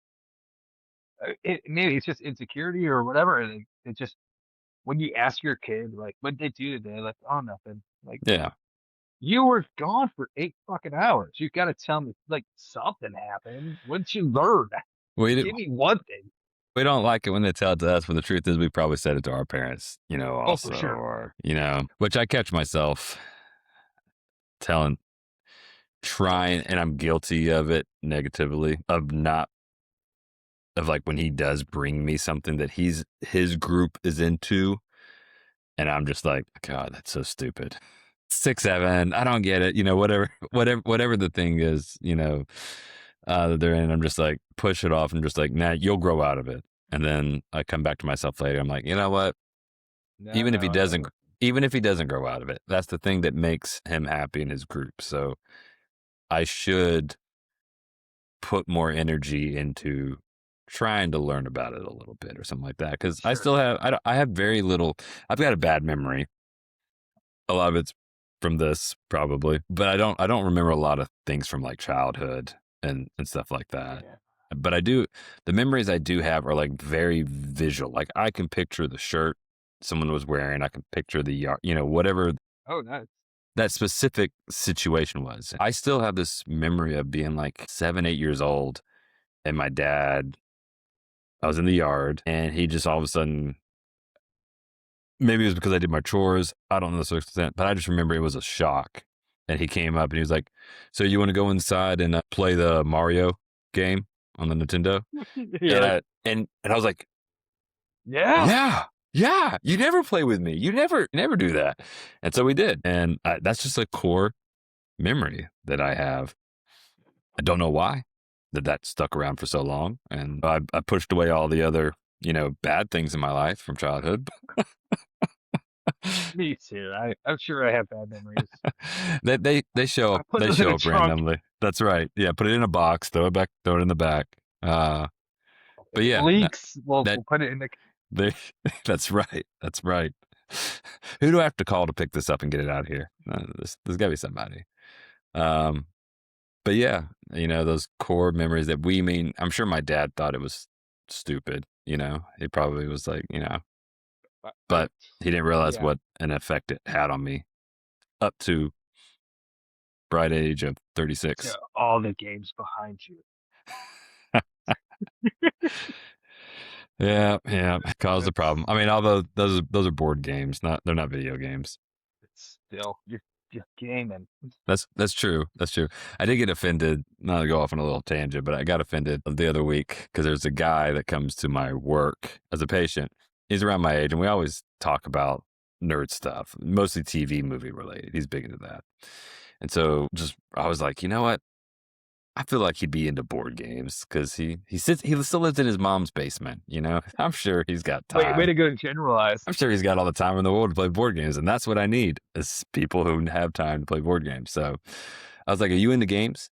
Maybe it's just insecurity or whatever. And it just when you ask your kid like what did they do today, like oh nothing. Like Yeah. you were gone for 8 fucking hours. You got to tell me like something happened. What'd you learn? We Give me one thing. We don't like it when they tell it to us, when the truth is we probably said it to our parents, Oh, for also, sure. or, which I catch myself telling, trying, and I'm guilty of it negatively, of not, of like when he does bring me something that his group is into, and I'm just like, God, that's so stupid. 6, 7, I don't get it, whatever, whatever the thing is, that they're in, I'm just like, push it off and just like, nah, you'll grow out of it. And then I come back to myself later. I'm like, you know what? No, Even if he no, doesn't, even if he doesn't grow out of it, that's the thing that makes him happy in his group. So I should put more energy into trying to learn about it a little bit or something like that. Because I Sure. still have I have very little. I've got a bad memory. A lot of it's from this probably, but I don't remember a lot of things from like childhood and stuff like that. Yeah. But I do, the memories I do have are like very visual. Like I can picture the shirt someone was wearing. I can picture the yard, whatever Oh, nice. that specific situation was. I still have this memory of being like 7, 8 years old, and my dad, I was in the yard, and he just all of a sudden, maybe it was because I did my chores. I don't know the circumstance, but I just remember it was a shock. And he came up and he was like, "So you want to go inside and play the Mario game on the Nintendo?" And Yeah. I was like, Yeah. "Yeah, yeah. You never play with me. You never do that." And so we did, and that's just a core memory that I have. I don't know why that stuck around for so long, and I pushed away all the other bad things in my life from childhood. Me too. I'm sure I have bad memories. They show I up put those in a trunk. randomly. That's right. Yeah, put it in a box, throw it in the back. If But it yeah, leaks, that we'll put it in the. they that's right. That's right. Who do I have to call to pick this up and get it out of here? There's got to be somebody. Um, but yeah, those core memories that I'm sure my dad thought it was stupid. He probably was like, but he didn't realize Yeah. what an effect it had on me up to bright age of 36. All the games behind you. Yeah, caused a That's problem. I mean, although those are board games, they're not video games. it's still you're gaming. That's true. That's true. I did get offended. Not to go off on a little tangent, but I got offended the other week because there's a guy that comes to my work as a patient. He's around my age, and we always talk about nerd stuff, mostly TV movie related. He's big into that. And so I was like, you know what? I feel like he'd be into board games because he still lives in his mom's basement. I'm sure he's got Way time. to go generalize. I'm sure he's got all the time in the world to play board games, and that's what I need is people who have time to play board games. So I was like, "Are you into games?"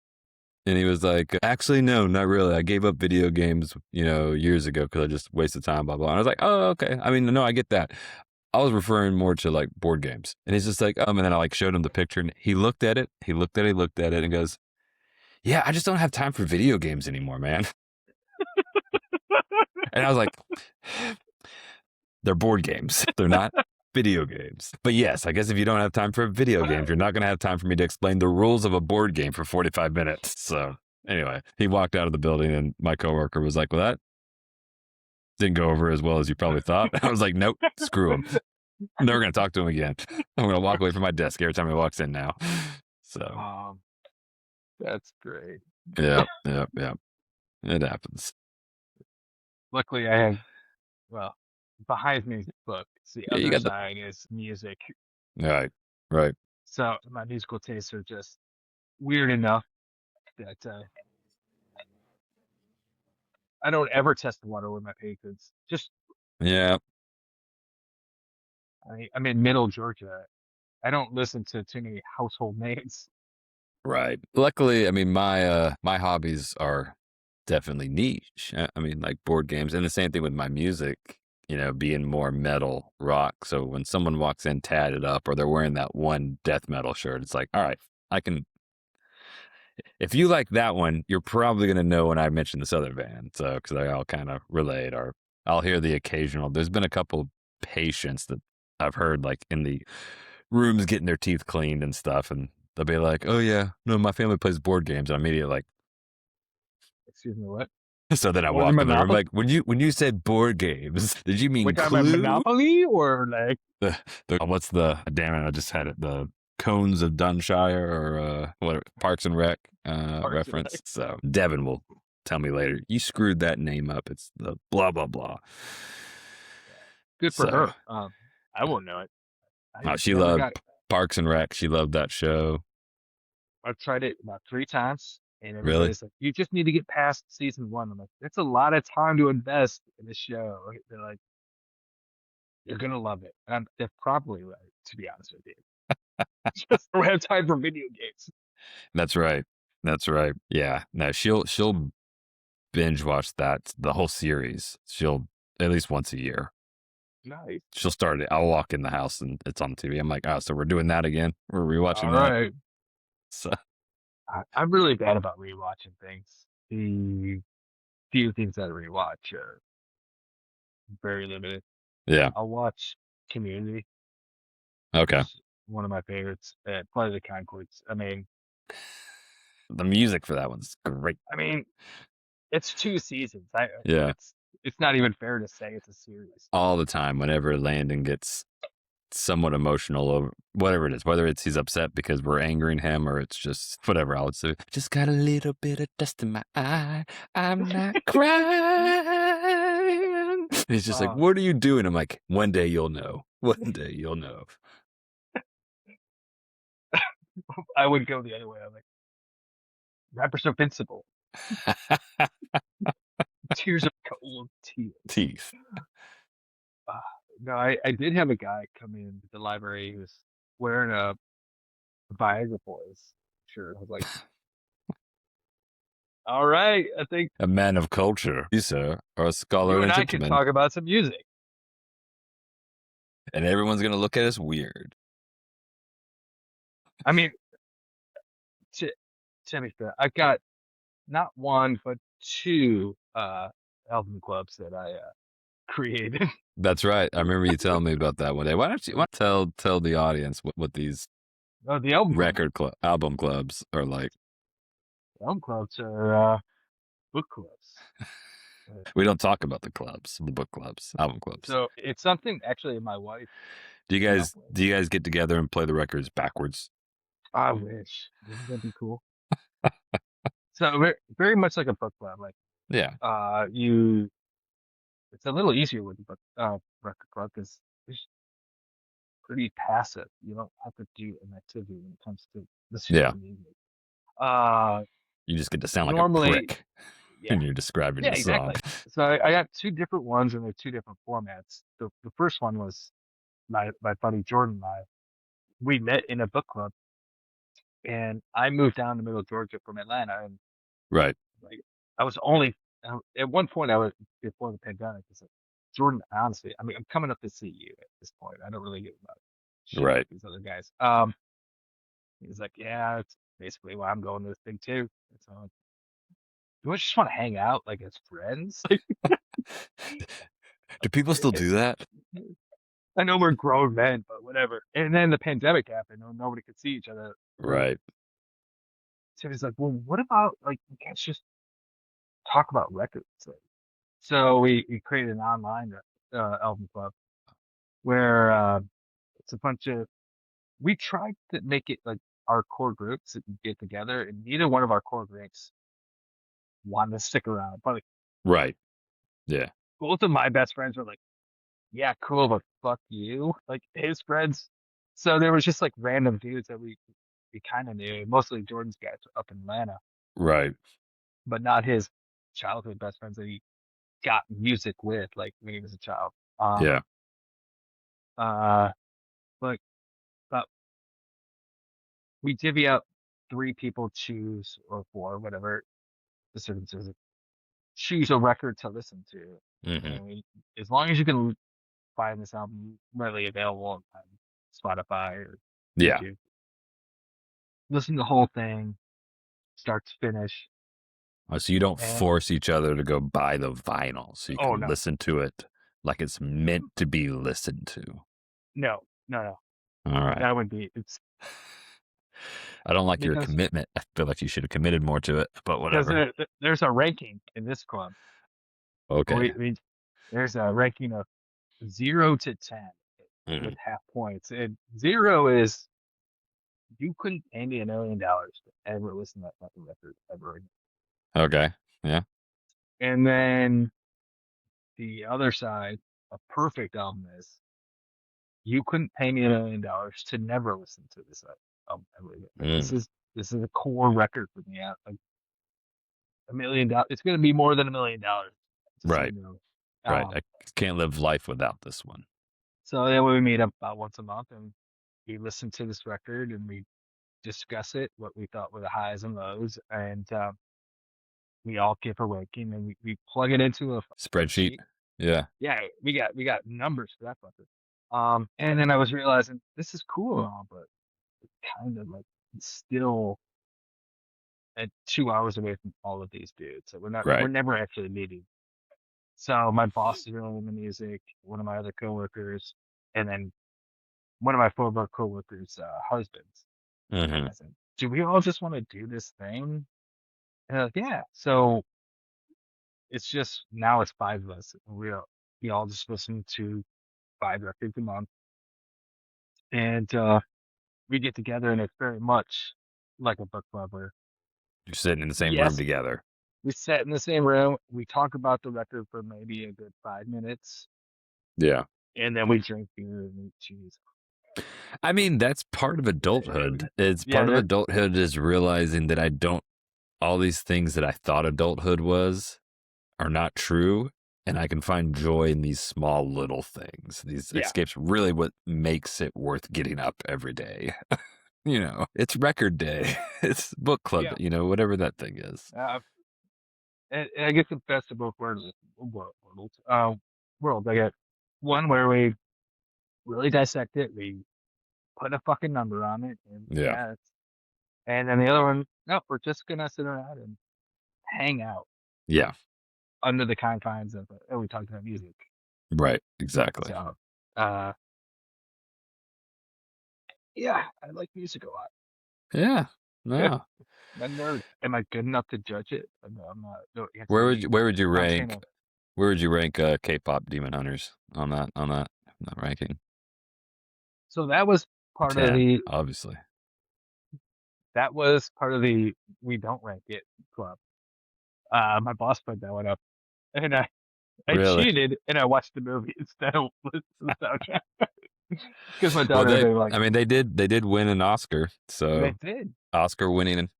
And he was like, "Actually, no, not really. I gave up video games, years ago because I just wasted time, blah blah." And I was like, "Oh, okay. I mean, no, I get that. I was referring more to like board games." And he's just like, and then I like showed him the picture, and he looked at it, and goes, "Yeah, I just don't have time for video games anymore, man." And I was like, "They're board games. They're not video games." But yes, I guess if you don't have time for video games, you're not going to have time for me to explain the rules of a board game for 45 minutes. So anyway, he walked out of the building, and my coworker was like, "Well, that didn't go over as well as you probably thought." I was like, "Nope, screw him. I'm never going to talk to him again. I'm going to walk away from my desk every time he walks in now." So That's great. yeah. It happens. Luckily, I have behind me books. The Yeah, you other got side is music. right. So my musical tastes are just weird enough that I don't ever test the water with my patrons. Just Yeah, I'm in Middle Georgia. I don't listen to too many household names. right. Luckily, I mean, my hobbies are definitely niche. I mean, like board games, and the same thing with my music. Being more metal rock. So when someone walks in tatted up, or they're wearing that one death metal shirt, it's like, all right, I can. If you like that one, you're probably gonna know when I mention this other band. So because they all kind of relate, or I'll hear the occasional. There's been a couple patients that I've heard like in the rooms getting their teeth cleaned and stuff, and they'll be like, "Oh yeah, no, my family plays board games." And I'm immediately like, Excuse me, what? so then I More than walk in the room Monopoly? like, when you said board games, did you mean We're talking about Clue? Monopoly or like What's the damn it? I just had it. The Cones of Dunshire or what? Parks and Rec Parks and reference. Rec? So Devin will tell me later. You screwed that name up. It's the blah blah blah. Good for So her. I won't know it. she never loved got it. Parks and Rec. She loved that show. I've tried it about 3 times, and Really? everybody's like, "You just need to get past season 1." I'm like, "That's a lot of time to invest in this show." They're like, "You're gonna love it," and they're probably right, to be honest with you. Just don't have time for video games. That's right. That's right. Yeah. No, she'll binge watch the whole series. She'll at least once a year. Nice. She'll start it. I'll walk in the house and it's on TV. I'm like, oh, so we're doing that again. We're rewatching All that. right. So I'm really bad about rewatching things. The few things that I rewatch are very limited. yeah, I'll watch Community, okay. one of my favorites. Flight of the Conchords. The music for that one's great. It's 2 seasons. Yeah, It's not even fair to say it's a series. all the time. Whenever Landon gets somewhat emotional over whatever it is, whether it's he's upset because we're angering him or it's just whatever, I would say, just got a little bit of dust in my eye. I'm not crying. And he's just like, what are you doing? I'm like, one day you'll know. One day you'll know. I would go the other way. I'm like, rappers are invincible. Tears of cold tears. Teeth. No, I did have a guy come in the library who was wearing a Viagra Boys shirt. I was like, all right, I think A man of culture. You, sir, are a scholar you and and a I can gentleman. talk about some music. And everyone's going to look at us weird. I mean, to be fair, I've got not one, but 2 album clubs that I created. That's right. I remember you telling me about that one day. Why don't you tell the audience what these Oh, the album clubs are like? album clubs are book clubs. We don't talk about the clubs, the book clubs, album clubs. So it's something actually my wife. Do you guys get together and play the records backwards? I wish. Wouldn't that be cool? So very, very much like a book club. Like Yeah. it's a little easier with the book record club because it's pretty passive. You don't have to do an activity when it comes to listening to music. You just get to sound normally, like a prick when you're describing the song. Exactly. So I got 2 different ones and they're 2 different formats. The first one was my buddy Jordan and I. We met in a book club, and I moved down to Middle Georgia from Atlanta, and Right. like I was only at one point I was before the pandemic. I said, Jordan, honestly, I'm coming up to see you at this point. I don't really give about shit Right. with these other guys. He's like, yeah, it's basically why I'm going to this thing too. So do I just want to hang out like as friends? Do people still do that? I know we're grown men, but whatever. And then the pandemic happened, and nobody could see each other. Right. So he's like, well, what about like you guys just talk about records? So we created an online album club where it's a bunch of. We tried to make it like our core groups that get together, and neither one of our core groups wanted to stick around. But like, Right. Yeah. both of my best friends were like, yeah, cool, but fuck you. Like his friends. So there was just like random dudes that we kind of knew, mostly Jordan's guys up in Atlanta, Right. but not his childhood best friends that he got music with, like when he was a child. Yeah. Like, we divvy up 3 people choose or 4, whatever the circumstances. Choose a record to listen to. Mm-hmm. As long as you can find this album readily available on Spotify or YouTube. Listen to the whole thing, start to finish. So you don't force each other to go buy the vinyl, so you can listen to it like it's meant to be listened to. No. All right. That would be I don't like your commitment. I feel like you should have committed more to it, but whatever. Because there's a ranking in this club. Okay. There's a ranking of 0 to 10 with half points, and 0 is you couldn't pay me $1 million to ever listen to that fucking record ever again. Okay. Yeah. And then the other side, a perfect album is you couldn't pay me $1 million to never listen to this album ever again. Like, this is a core record for me. Like $1 million. It's going to be more than $1 million. Right. Right. I can't live life without this one. So then we meet up about once a month and we listen to this record and we discuss it, what we thought were the highs and lows. And we all get for ranking, and we plug it into a Spreadsheet. Yeah. Yeah, we got numbers for that fucker. And then I was realizing this is cool and all, but it's kind of like it's still at 2 hours away from all of these dudes. So we're Right. never actually meeting. So my boss is really into music, one of my other coworkers, and then one of my former coworkers' husbands. Mm-hmm. I said, do we all just want to do this thing? And they're like, yeah. So it's just now it's 5 of us. We all just listen to 5 records a month, and we get together, and it's very much like a book club where You're sitting in the same room yes, together. we sit in the same room, we talk about the record for maybe a good 5 minutes, Yeah. and then we drink beer and eat cheese. I mean, that's part of adulthood. It's Yeah, part of adulthood is realizing that all these things that I thought adulthood was are not true. And I can find joy in these small little things. These escapes really what makes it worth getting up every day. It's record day. It's book club, whatever that thing is. and I guess the best of both worlds. I get one where we really dissect it, we put a fucking number on it, and Yeah. and then the other one, no, we're just gonna sit around and hang out. Yeah. Under the confines of we talked about music. Right. Exactly. So yeah, I like music a lot. Yeah. No. I'm a nerd. Am I good enough to judge it? No, I'm not. No, Where would you rank Montana. where would you rank K-pop Demon Hunters on that ranking? So that was part 10, of the obviously. we don't rank it club. My boss put that one up, and I Really? cheated and I watched the movie instead of listening to the soundtrack because my Well, daughter was like, I mean, they did win an Oscar, so they did. Oscar winning,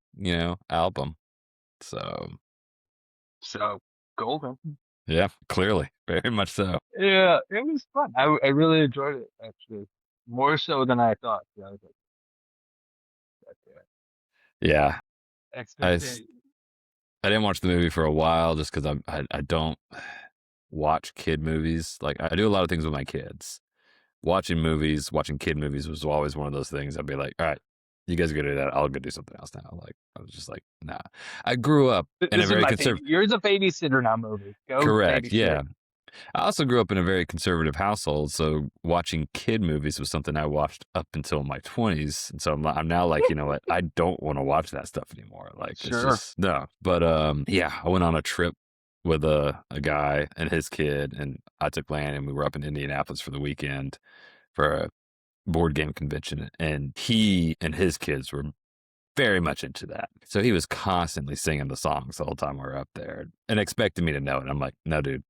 album. So golden. Yeah, clearly, very much so. Yeah, it was fun. I really enjoyed it actually, more so than I thought. I was like, Yeah, expectation. I didn't watch the movie for a while just because I don't watch kid movies. Like I do a lot of things with my kids. Watching kid movies was always one of those things. I'd be like, all right, you guys go do that. I'll go do something else now. Like I was just like, nah. I grew up in a very conservative. Yours a babysitter now movie. Go Correct. babysitter. Yeah. I also grew up in a very conservative household, so watching kid movies was something I watched up until my 20s. And so I'm now like, you know what? I don't want to watch that stuff anymore. Like, it's just, no. But yeah, I went on a trip with a guy and his kid, and I took Lan, and we were up in Indianapolis for the weekend for a board game convention, and he and his kids were very much into that. So he was constantly singing the songs the whole time we were up there and expecting me to know it. I'm like, no, dude.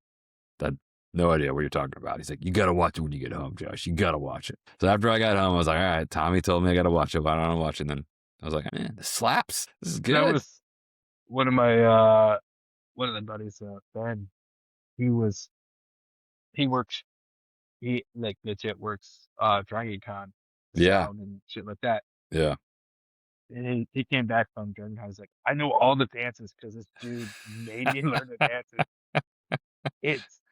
I had no idea what you're talking about. He's like, you got to watch it when you get home, Josh. You got to watch it. So after I got home, I was like, all right, Tommy told me I got to watch it. Why don't I watch it? And then I was like, man, this slaps. This is good. That was one of my, one of the buddies, Ben. He like legit works, Dragon Con. Yeah. And shit like that. Yeah. And he came back from Dragon Con. He's like, I know all the dances because this dude made me learn the dances.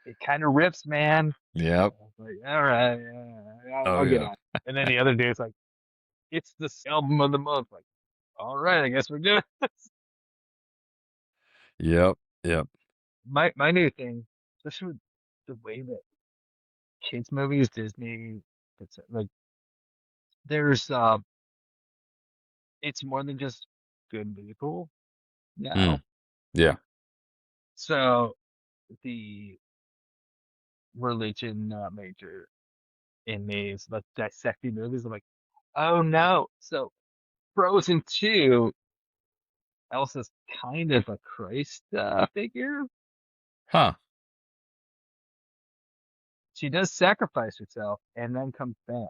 It kind of rips, man. Yep. Like, all right, yeah, I'll get on. And then the other day, it's like, it's the album of the month. Like, all right, I guess we're doing this. Yep. Yep. My new thing, especially with the way that kids movies, Disney, it's like there's it's more than just good people now. Yeah. So the religion major in me is like dissecting movies. I'm like, oh no. So Frozen 2, Elsa's kind of a Christ figure. Huh. She does sacrifice herself and then comes back.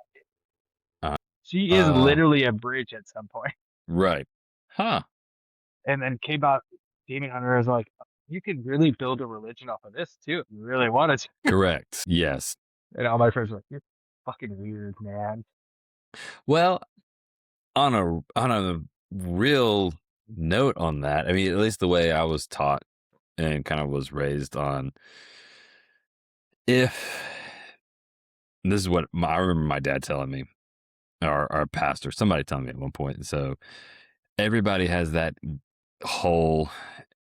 Uh, She is literally a bridge at some point. Right. Huh. And then came out, Demon Hunter is like, you could really build a religion off of this too if you really wanted to. Correct. Yes. And all my friends were like, you're fucking weird, man. Well, on a real note on that. I mean, at least the way I was taught and kind of was raised on, if this is what I remember my dad telling me, or our pastor, somebody telling me at one point. So everybody has that hole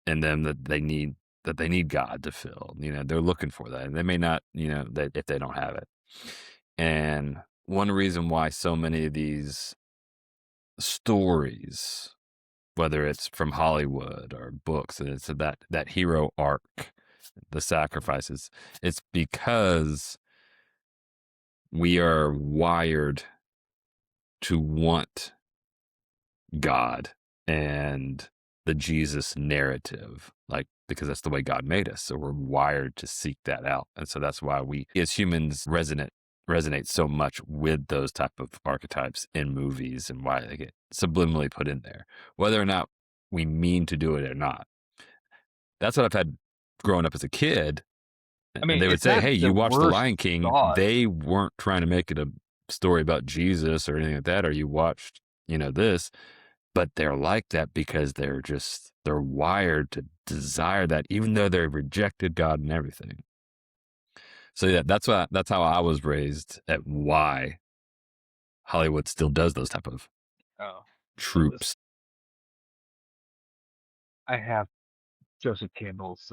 in them that they need God to fill. You know, they're looking for that, and they may not. You know, that if they don't have it, and one reason why so many of these stories, whether it's from Hollywood or books, and it's that hero arc, the sacrifices, it's because we are wired to want God and the Jesus narrative, like, because that's the way God made us. So we're wired to seek that out. And so that's why we as humans resonate so much with those type of archetypes in movies, and why they get subliminally put in there, whether or not we mean to do it or not. That's what I've had growing up as a kid. I And mean, they would it's say, not hey, the you watched The worst Lion King. thought. They weren't trying to make it a story about Jesus or anything like that. Or you watched, this, but they're like that because they're wired to desire that, even though they rejected God and everything. So yeah, that's how I was raised, at why Hollywood still does those type of Oh, tropes. I have Joseph Campbell's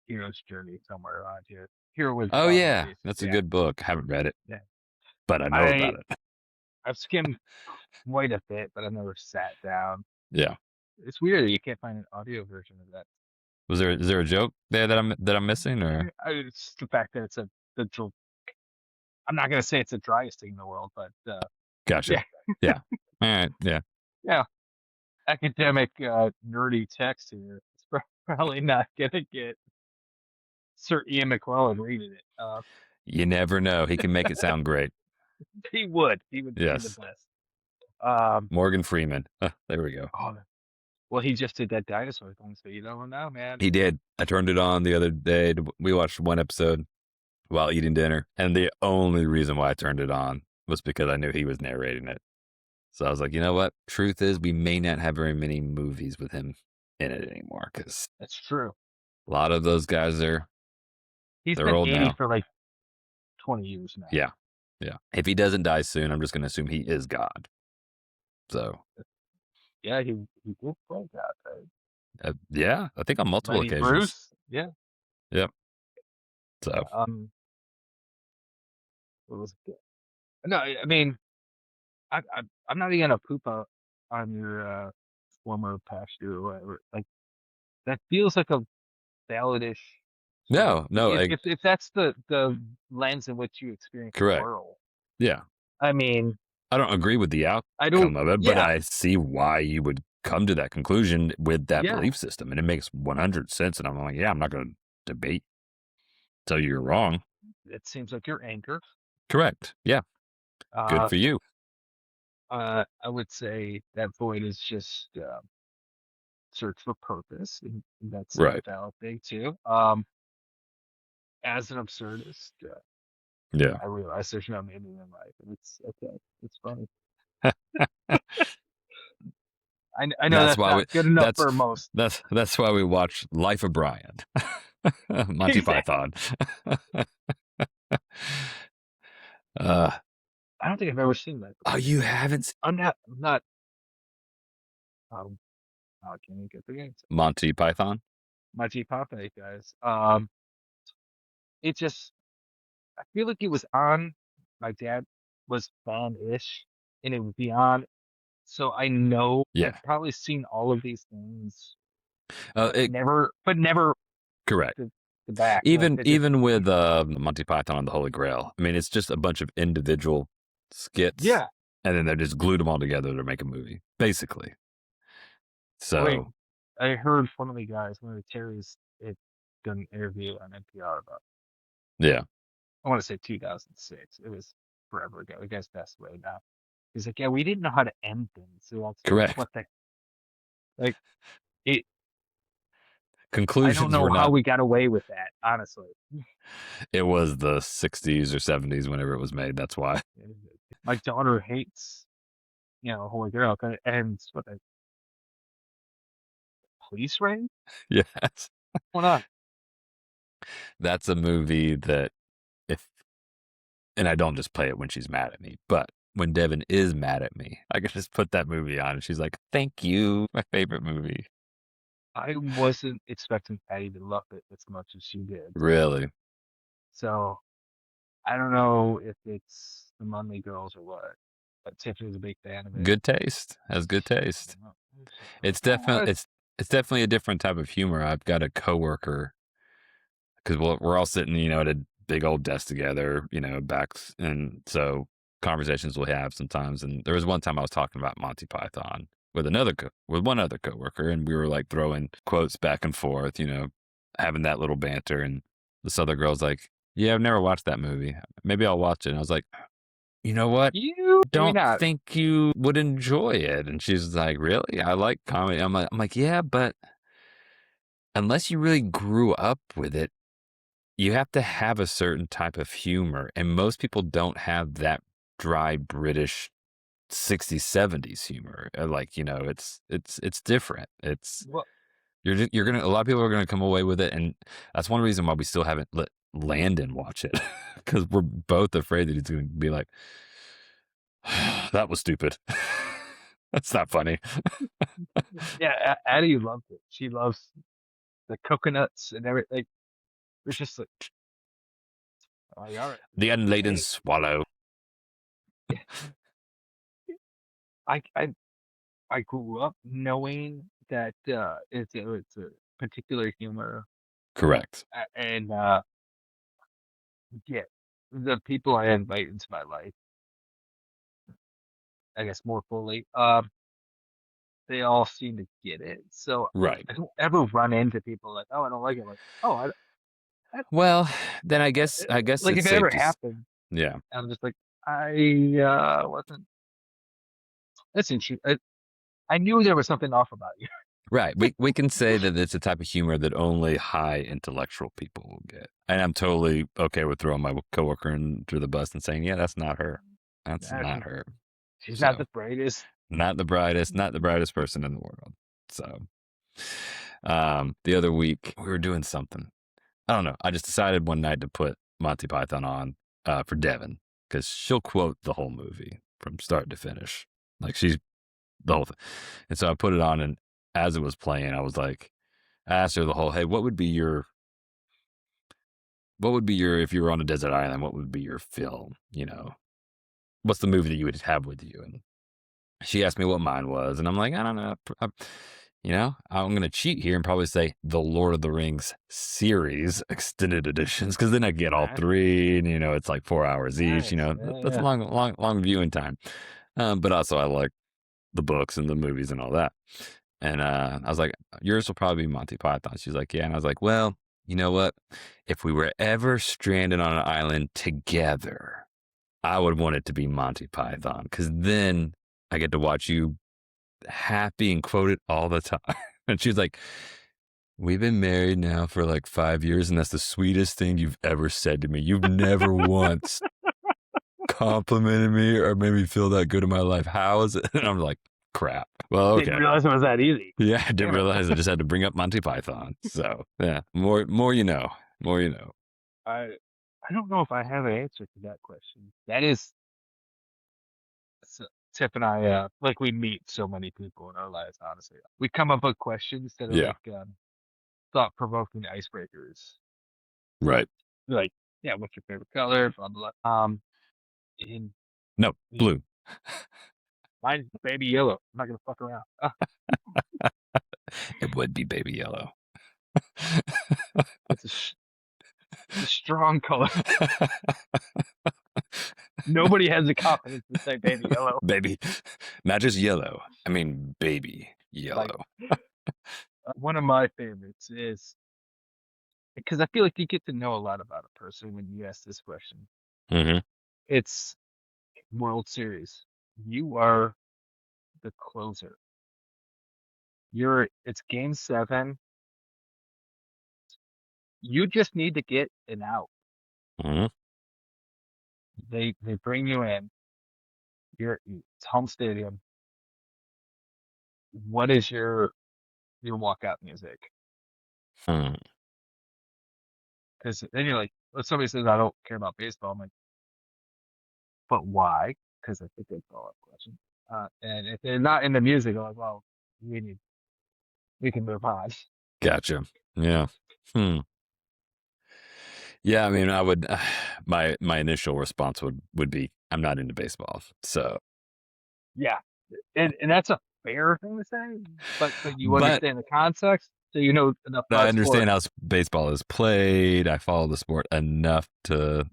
Hero's Journey somewhere around here. Hero with Oh yeah, boundaries. that's a Yeah, good book. Haven't read it, yeah. but I know about it. I've skimmed quite a bit, but I've never sat down. Yeah. It's weird that you can't find an audio version of that. Is there a joke there that I'm missing, or? It's the fact that it's I'm not gonna say it's the driest thing in the world, but Gotcha. yeah, Yeah. All right. Yeah. yeah. Academic nerdy text here. It's probably not gonna get Sir Ian McClellan reading it. You never know. He can make it sound great. He would be the Yes. best. Morgan Freeman. There we go. Oh, well, he just did that dinosaur thing, so you don't know, man. He did. I turned it on the other day. We watched one episode while eating dinner, and the only reason why I turned it on was because I knew he was narrating it. So I was like, you know what? Truth is, we may not have very many movies with him in it anymore, because That's true. a lot of those guys they're Been old 80 now. for like 20 years now. Yeah. Yeah. If he doesn't die soon, I'm just going to assume he is God. So. Yeah, he did play that, right? Yeah, I think on multiple Lenny occasions. Bruce. Yeah. Yep. So. What was it? No, I mean, I'm not even gonna poop on your former pastor or whatever. Like, that feels like a valid-ish sort of. No. If that's the lens in which you experience the Correct. world. Yeah. I mean, I don't agree with the outcome of it, but yeah. I see why you would come to that conclusion with that belief system, and it makes 100 sense. And I'm like, yeah, I'm not going to debate, tell you you're wrong. It seems like your anchor. Correct. Yeah. Good for you. I would say that void is just search for purpose, and that's a valid thing too. As an absurdist, yeah, I realize there's no meaning in life, and it's okay. It's funny. I know that's not good enough for most. That's why we watch Life of Brian, Monty Python. I don't think I've ever seen that. Oh, you haven't? I'm not. I can't even get the name. Monty Python. Monty Python, guys. It just, I feel like it was on. My dad was fan-ish, and it would be on. So I know I've probably seen all of these things. But never. Correct. The back. Even with Monty Python and the Holy Grail, I mean, it's just a bunch of individual skits. Yeah. And then they just glued them all together to make a movie, basically. So. I heard one of the guys, one of the Terrys, had done an interview on NPR about. Yeah. I want to say 2006. It was forever ago. The guy's passed away now. He's like, yeah, we didn't know how to end things. So correct. What the, like, it. Conclusions. I don't know how we got away with that, honestly. It was the 60s or 70s whenever it was made. That's why. My daughter hates, Holy Grail, and what Police Raid? Yes. What's going on? That's a movie that if and I don't just play it when she's mad at me, but when Devin is mad at me, I can just put that movie on and she's like, "Thank you, my favorite movie." I wasn't expecting Patty to love it as much as she did. Really So I don't know if it's the Monday Girls or what, but Tiffany's a big fan of it. good taste. Has good taste. It's definitely it's definitely a different type of humor. I've got a coworker because we're all sitting, at a big old desk together, backs, and so conversations we'll have sometimes. And there was one time I was talking about Monty Python with with one other coworker, and we were like throwing quotes back and forth, having that little banter. And this other girl's like, "Yeah, I've never watched that movie. Maybe I'll watch it." And I was like, "You know what? Maybe Don't not. think you would enjoy it." And she's like, "Really? I like comedy." I'm like, "Yeah, but unless you really grew up with it, you have to have a certain type of humor, and most people don't have that dry British 60s 70s humor. Like, it's different. It's Well, you're gonna a lot of people are gonna come away with it, and that's one reason why we still haven't let Landon watch it because we're both afraid that he's gonna be like, that was stupid. That's not funny. yeah, Addie loved it. She loves the coconuts and everything. It's just like, oh, all right. The unladen Hey, swallow. yeah, I grew up knowing that it's a particular humor, Correct. and yeah, the people I invite into my life, I guess more fully, they all seem to get it. So Right. I don't ever run into people like, oh, I don't like it. Like, oh, I Well, then I guess like it's if it safe ever to happened, yeah. I'm just like, wasn't. That's interesting. I knew there was something off about you. Right. We can say that it's a type of humor that only high intellectual people will get. And I'm totally okay with throwing my coworker into the bus and saying, "Yeah, that's not her. That's Nah, not her." she's not So, the brightest. not the brightest person in the world. So, the other week we were doing something. I don't know. I just decided one night to put Monty Python on for Devin because she'll quote the whole movie from start to finish. Like she's the whole thing. And so I put it on, and as it was playing, I asked her the whole, "Hey, what would be your if you were on a desert island? What would be your film? What's the movie that you would have with you?" And she asked me what mine was, and I'm like, I don't know. I'm gonna cheat here and probably say the Lord of the Rings series extended editions because then I get all Nice, three, and it's like 4 hours each. nice. Yeah, That's a yeah. long, long, long viewing time. But also I like the books and the movies and all that. And I was like, yours will probably be Monty Python. She's like, yeah. And I was like, well, you know what? If we were ever stranded on an island together, I would want it to be Monty Python because then I get to watch you happy and quote it all the time. And she's like, we've been married now for like 5 years, and that's the sweetest thing you've ever said to me. You've never once complimented me or made me feel that good in my life. How is it? And I'm like, crap. Well, Didn't okay. realize it was that easy. Yeah, I didn't Damn it. realize I just had to bring up Monty Python. So yeah, more you know, more you know. I I don't know if I have an answer to that question. That is so, Tiff and I like we meet so many people in our lives, honestly. We come up with questions that are Yeah, like thought-provoking icebreakers. right. Like, yeah, what's your favorite color? Blah blah blah. In No, blue. mine's baby yellow. I'm not gonna fuck around. It would be baby yellow. It's it's a strong color. Nobody has the confidence to say baby yellow. Baby, not just yellow. I mean, baby Like yellow. one of my favorites is because I feel like you get to know a lot about a person when you ask this question. Hmm. It's World Series. You are the closer. It's game 7. You just need to get an out. Hmm. They bring you in. It's home stadium. What is your your walkout music. Hmm. Because then you're like, if somebody says I don't care about baseball, I'm like, but why? Because I think they follow up question. And if they're not into music, I'm like, well, we can move on. Gotcha. Yeah. Hmm. Yeah, I mean, I would my initial response would be I'm not into baseball. So, Yeah, and that's a fair thing to say, but you but understand the context, so you know enough I about understand sport. how baseball is played. I follow the sport enough to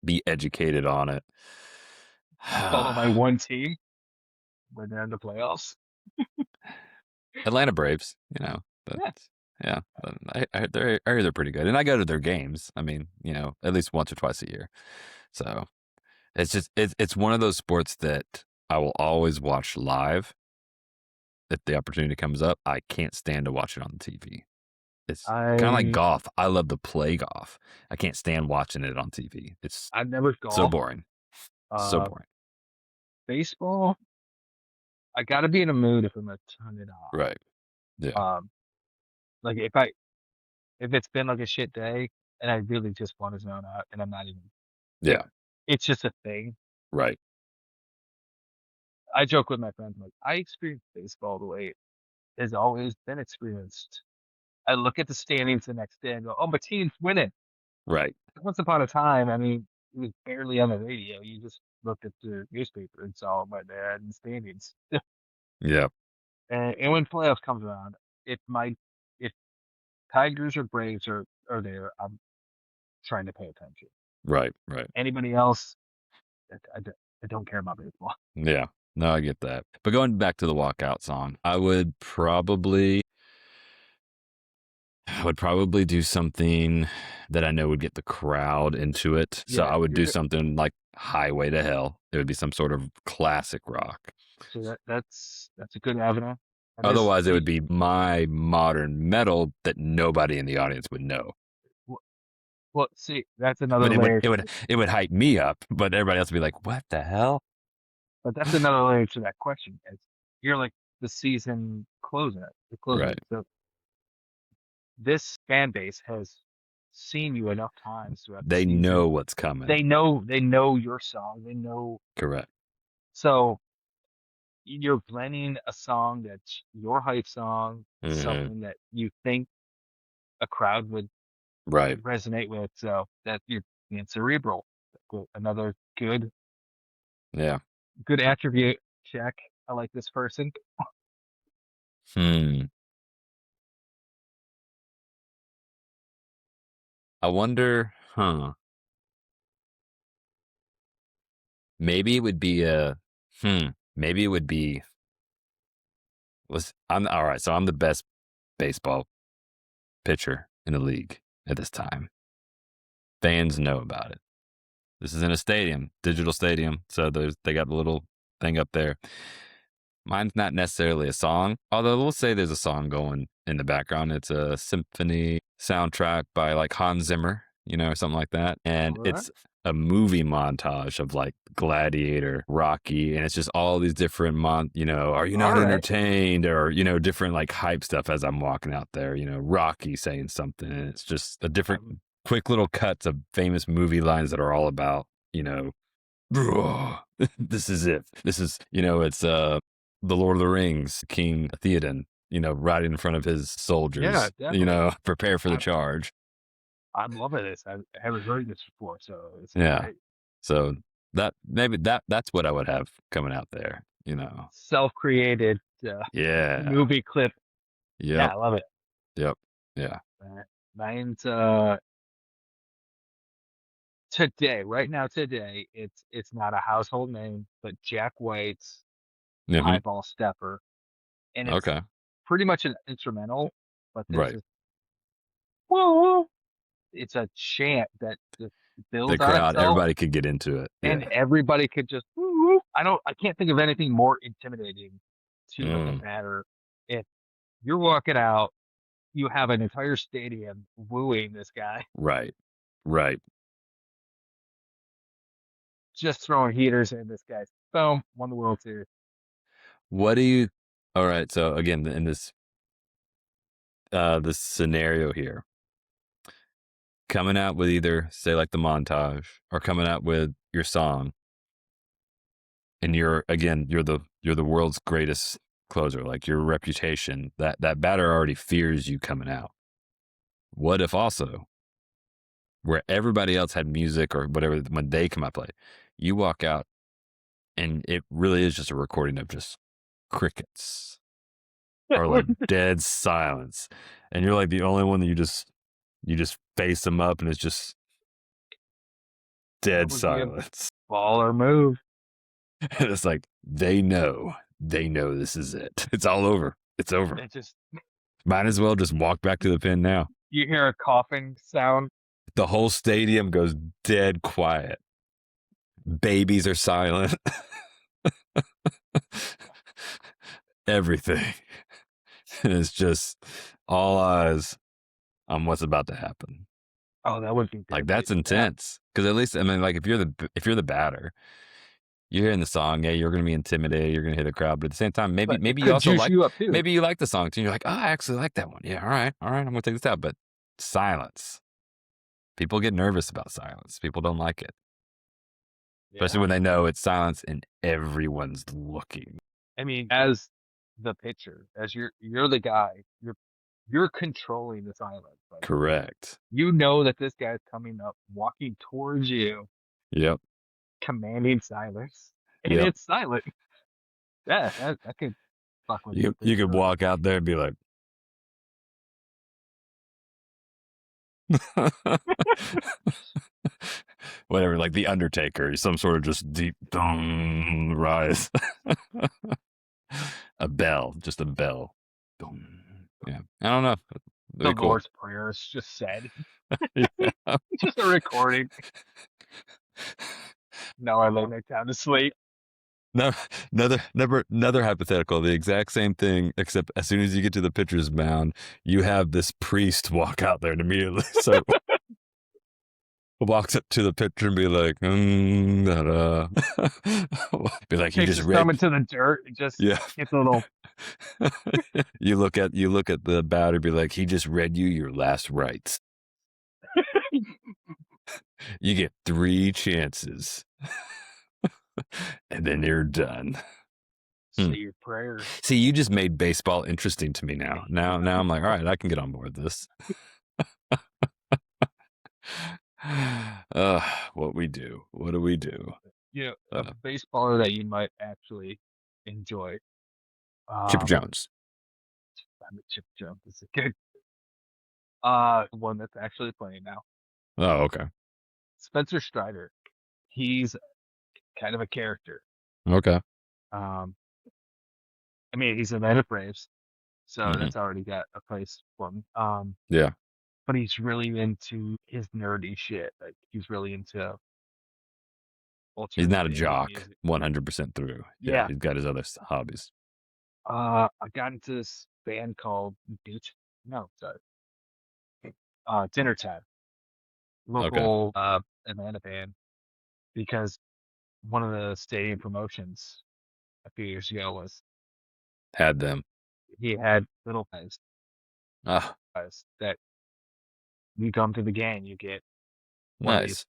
be educated on it. Follow my one team when they're in the playoffs. Atlanta Braves, you know, but Yeah, yeah, but I hear they're pretty good, and I go to their games. I mean, you know, at least once or twice a year. So it's just it's one of those sports that I will always watch live if the opportunity comes up. I can't stand to watch it on the TV. It's kind of like I golf. I love to play golf. I can't stand watching it on TV. It's I've never so golfed. boring. So Uh, boring. baseball, I got to be in a mood if I'm gonna turn it Right. Yeah. on. Like if it's been like a shit day and I really just want to zone out and I'm not even like Yeah. it's just a thing. Right. I joke with my friends like I experience baseball the way it has always been experienced. I look at the standings the next day and go, "Oh, my team's winning." Right. Once upon a time, I mean, it was barely on the radio. You just looked at the newspaper and saw my dad in the standings. Yeah. And when playoffs comes around, if Tigers or Braves are there, I'm trying to pay attention. Right. Right. Anybody else, I don't care about baseball. Yeah. No, I get that. But going back to the walkout song, I would probably do something that I know would get the crowd into it. So Yeah, I would you're do good. something like Highway to Hell. It would be some sort of classic rock. So that's a good avenue. And this, Otherwise, it would be my modern metal that nobody in the audience would know. well, see, that's I mean, another it would layer it to would it. it would hype me up, but everybody else would be like, "What the hell?" But that's another layer to that question. Is you're like the season the closer. Right. So this fan base has seen you enough times throughout the They know season. what's coming. They know your song. They know. Correct. So you're blending a song that's your hype song, Hmm. something that you think a crowd would Right. resonate with. So that you're being cerebral. Another Yeah. good attribute check. I like this person. Hmm. I wonder, huh? Maybe it would be maybe it would be I'm all right, so I'm the best baseball pitcher in the league at this time. Fans know about it. This is in a stadium, digital stadium, so they got the little thing up there. Mine's not necessarily a song, although we'll say there's a song going in the background. It's a symphony soundtrack by like Hans Zimmer, you know, or something like that. And All right. it's a movie montage of like Gladiator, Rocky, and it's just all these different are you All not right. entertained? Or, different like hype stuff as I'm walking out there, Rocky saying something. And it's just a different I'm quick little cuts of famous movie lines that are all about, this is it. This is, it's the Lord of the Rings, King Theoden, riding in front of his yeah, soldiers, definitely. prepare for the I'm charge. I'm loving this. I haven't heard this before, so this is Yeah. great. So that's what I would have coming out there. Self-created Yeah. movie clip. Yeah, Yep. I love it. Yep. Yeah. Mine's today, right now, today, it's not a household name, but Jack White's Hmm. Highball Stepper, and it's Okay. pretty much an instrumental, but there's Right. this woo, it's a chant that just The builds on crowd, itself, everybody could get into it. and Yeah. everybody could just woo. I can't think of anything more intimidating to like a Mm. batter. If you're walking out, you have an entire stadium wooing this guy, Right. Right. just throwing heaters in this guy's boom, won the World Series. What do you All right. So again, in this this scenario here, coming out with either say like the montage or coming out with your song, and you're the world's greatest closer. Like your reputation, that batter already fears you coming out. What if also where everybody else had music or whatever when they come out play, you walk out and it really is just a recording of just crickets or like dead silence, and you're like the only one that you just face them up and it's just dead That would be a silence. baller move. And it's like they know this is it. It's all over. It's over. It just Might as well just walk back to the pen now. you hear a coughing sound. The whole stadium goes dead quiet. Babies are silent. Everything. And it's just all eyes on what's about to happen. Oh, that would be good. Like that's intense. Because at least I mean, like if you're the batter, you're hearing the song, yeah, you're gonna be intimidated, you're gonna hear the crowd, but at the same time, maybe you also like maybe you like the song too. You're like, oh, I actually like that one. Yeah, all right, I'm gonna take this out. But silence. People get nervous about silence. People don't like it. Especially when they know it's silence and everyone's looking. I mean, as the pitcher, as you're the guy, you're controlling the silence. Like, Correct. you know that this guy's coming up, walking towards you, Yep. commanding silence, and Yep. it's silent. Yeah, that could fuck with You could walk out there and be like, whatever, like the Undertaker, some sort of just deep rise. A bell, just a bell. Yeah, I don't know. The Cool. Lord's Prayer is just said. Yeah. Just a recording. Now I lay down to sleep. No, another hypothetical. The exact same thing, except as soon as you get to the pitcher's mound, you have this priest walk out there and immediately start walks up to the pitcher and be like, da-da. Be like, he just read into the dirt. Just yeah. Gets a little. you look at the batter, be like, he just read you your last rites. You get 3 chances. And then you're done. Say your prayers. See, you just made baseball interesting to me now. Now I'm like, all right, I can get on board this. What do we do? You know, a baseballer that you might actually enjoy. Chipper Jones. Chip Jones is a good one that's actually playing now. Oh, okay. Spencer Strider. He's kind of a character. Okay. I mean, he's Atlanta Braves, so that's already got a place for him. Yeah. But he's really into his nerdy shit. Like he's really into. He's not a jock, 100% through. Yeah, he's got his other hobbies. I got into this band called Dinner Time. Local Atlanta band, because one of the stadium promotions a few years ago had them. He had little guys. Guys that you come to the game, you get nice.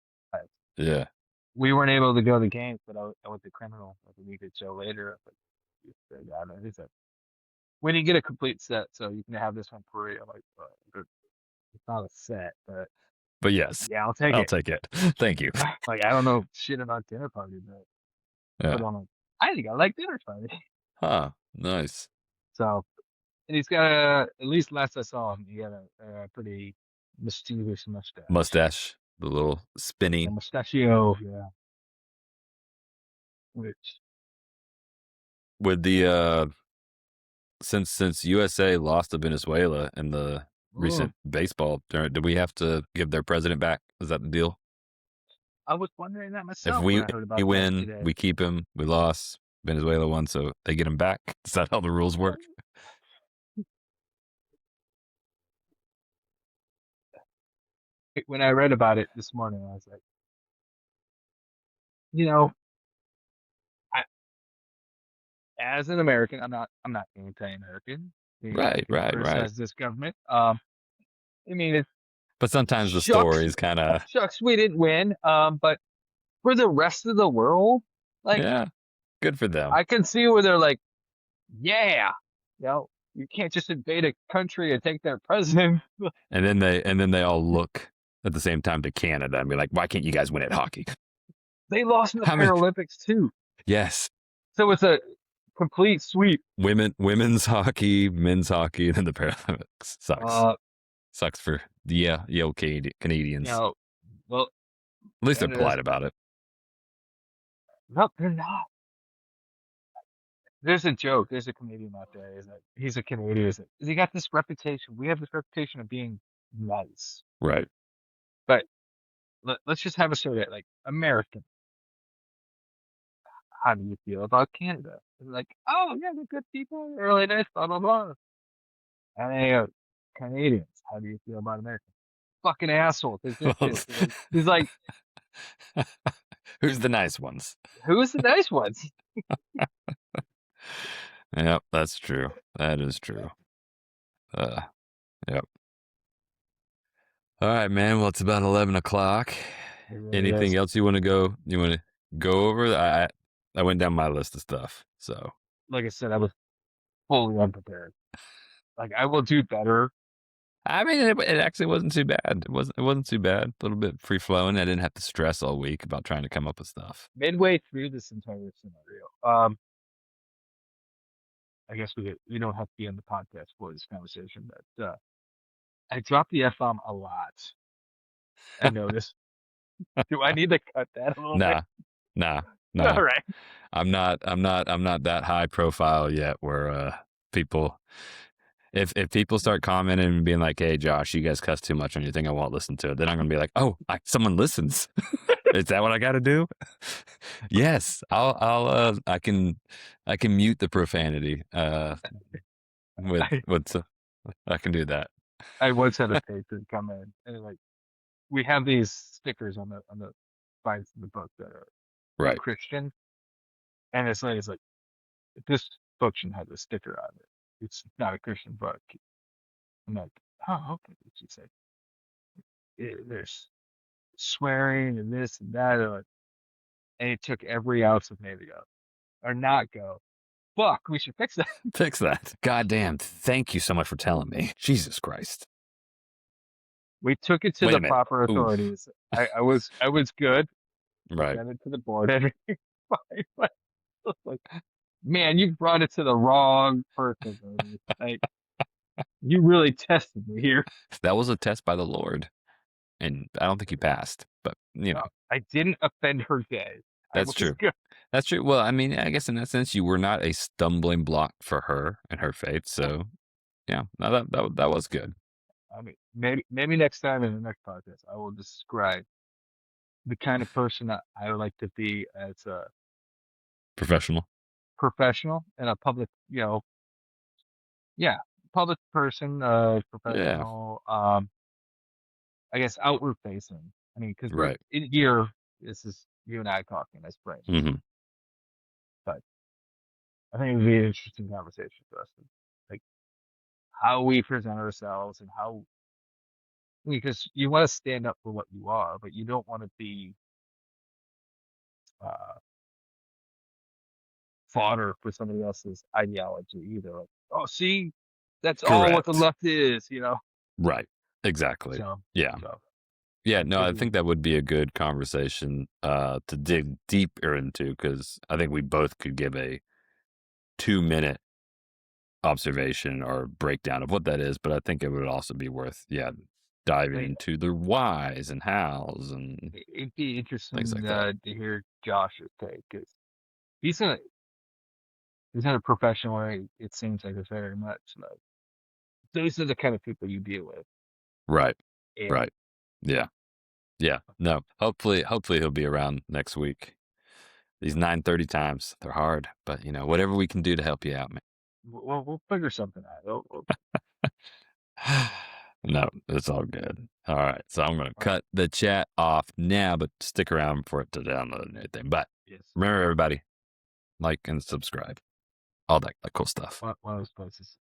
Yeah. We weren't able to go to the games, but I went to Criminal like a week or so later. He said, when you get a complete set, so you can have this one free. I'm like, it's not a set, but yes, yeah, I'll take it. Thank you. Like, I don't know shit about Dinner Party, but yeah. I think I like Dinner Party. Huh, nice. So, and he's got at least last I saw him, he had a pretty mischievous mustache. The little spinny. A mustachio, yeah. Which. With the, since USA lost to Venezuela in the recent baseball tournament, do we have to give their president back? Is that the deal? I was wondering that myself. If we win, we keep him. We lost. Venezuela won, so they get him back. Is that how the rules work? When I read about it this morning, I was like, you know, as an American, I'm not anti-American. I Right, can right, right. criticize this government. I mean, it But sometimes the shucks, stories kind of, shucks, we didn't win. But for the rest of the world, like yeah, good for them. I can see where they're like, yeah, you can't just invade a country and take their president. And then they all look at the same time to Canada and be like, why can't you guys win at hockey? They lost in the How many? Paralympics too, Yes, so it's a complete sweep. women's hockey, men's hockey, and then the Paralympics sucks. Sucks for the Yale Canadians. Well, At least they're Canada's, polite about it. no, they're not. There's a joke. There's a comedian out there. Is that he's a Canadian? Is he got this reputation? We have this reputation of being nice, Right. but let's just have a survey. Like American, how do you feel about Canada? They're like, oh yeah, they're good people, they're really nice, blah blah blah. And then Canadians, how do you feel about America? Fucking assholes. He's like, who's the nice ones? who's the nice ones? Yep, that's true. That is true. Yep. All right, man. Well, it's about 11 o'clock. Really Anything is. else you want to go? You want to go over? I went down my list of stuff. So, Like I said, I was fully unprepared. Like I will do better. I mean, it actually wasn't too bad. It wasn't too bad. A little bit free flowing. I didn't have to stress all week about trying to come up with stuff. Midway through this entire scenario, I guess we don't have to be on the podcast for this conversation, but I dropped the F-bomb a lot. I noticed. Do I need to cut that a little bit? Nah. All right. I'm not that high profile yet where people if people start commenting and being like, hey Josh, you guys cuss too much on your thing, I won't listen to it, then I'm gonna be like, oh, someone listens. Is that what I gotta do? Yes, I can mute the profanity with I can do that. I once had a patron come in and like we have these stickers on the sides of the book that are Right. Christian, and this lady's like, this book shouldn't have a sticker on it. It's not a Christian book. I'm like, oh, okay. She said, there's swearing and this and that, and it took every ounce of me to go or not go. Fuck, we should fix that. Fix that. Goddamn! Thank you so much for telling me. Jesus Christ. We took it to the proper authorities. I was good. Right. Sent it to the board. Everything fine. Like, man, you brought it to the wrong person. Like, you really tested me here. That was a test by the Lord, and I don't think you passed. But you know, I didn't offend her gay. That's true. Good. That's true. Well, I mean, I guess in that sense, you were not a stumbling block for her and her faith. So, yeah, no, that was good. I mean, maybe next time in the next podcast, I will describe the kind of person that I would like to be as a professional and a public, public person, professional. Yeah. I guess outward facing. I mean, because right in here, this is you and I talking as friends. Mm-hmm. But I think it would be an interesting conversation for us, like how we present ourselves and how, because you want to stand up for what you are, but you don't want to be fodder for somebody else's ideology either. Like, oh, see, that's Correct. All what the left is, Right. Exactly. So, yeah. Yeah, no, I think that would be a good conversation to dig deeper into, because I think we both could give a 2-minute observation or breakdown of what that is, but I think it would also be worth, diving into the whys and hows, and it'd be interesting like to hear Josh's take, because he's in a profession where it seems like it's very much like those are the kind of people you deal with. Right. And right. Yeah. Yeah. No. Hopefully he'll be around next week. These 9:30 times, they're hard, but whatever we can do to help you out, man. We'll figure something out. No, it's all good. All right. So I'm going to cut the chat off now, but stick around for it to download and everything. But remember, everybody, like and subscribe. all that cool stuff. One of those places.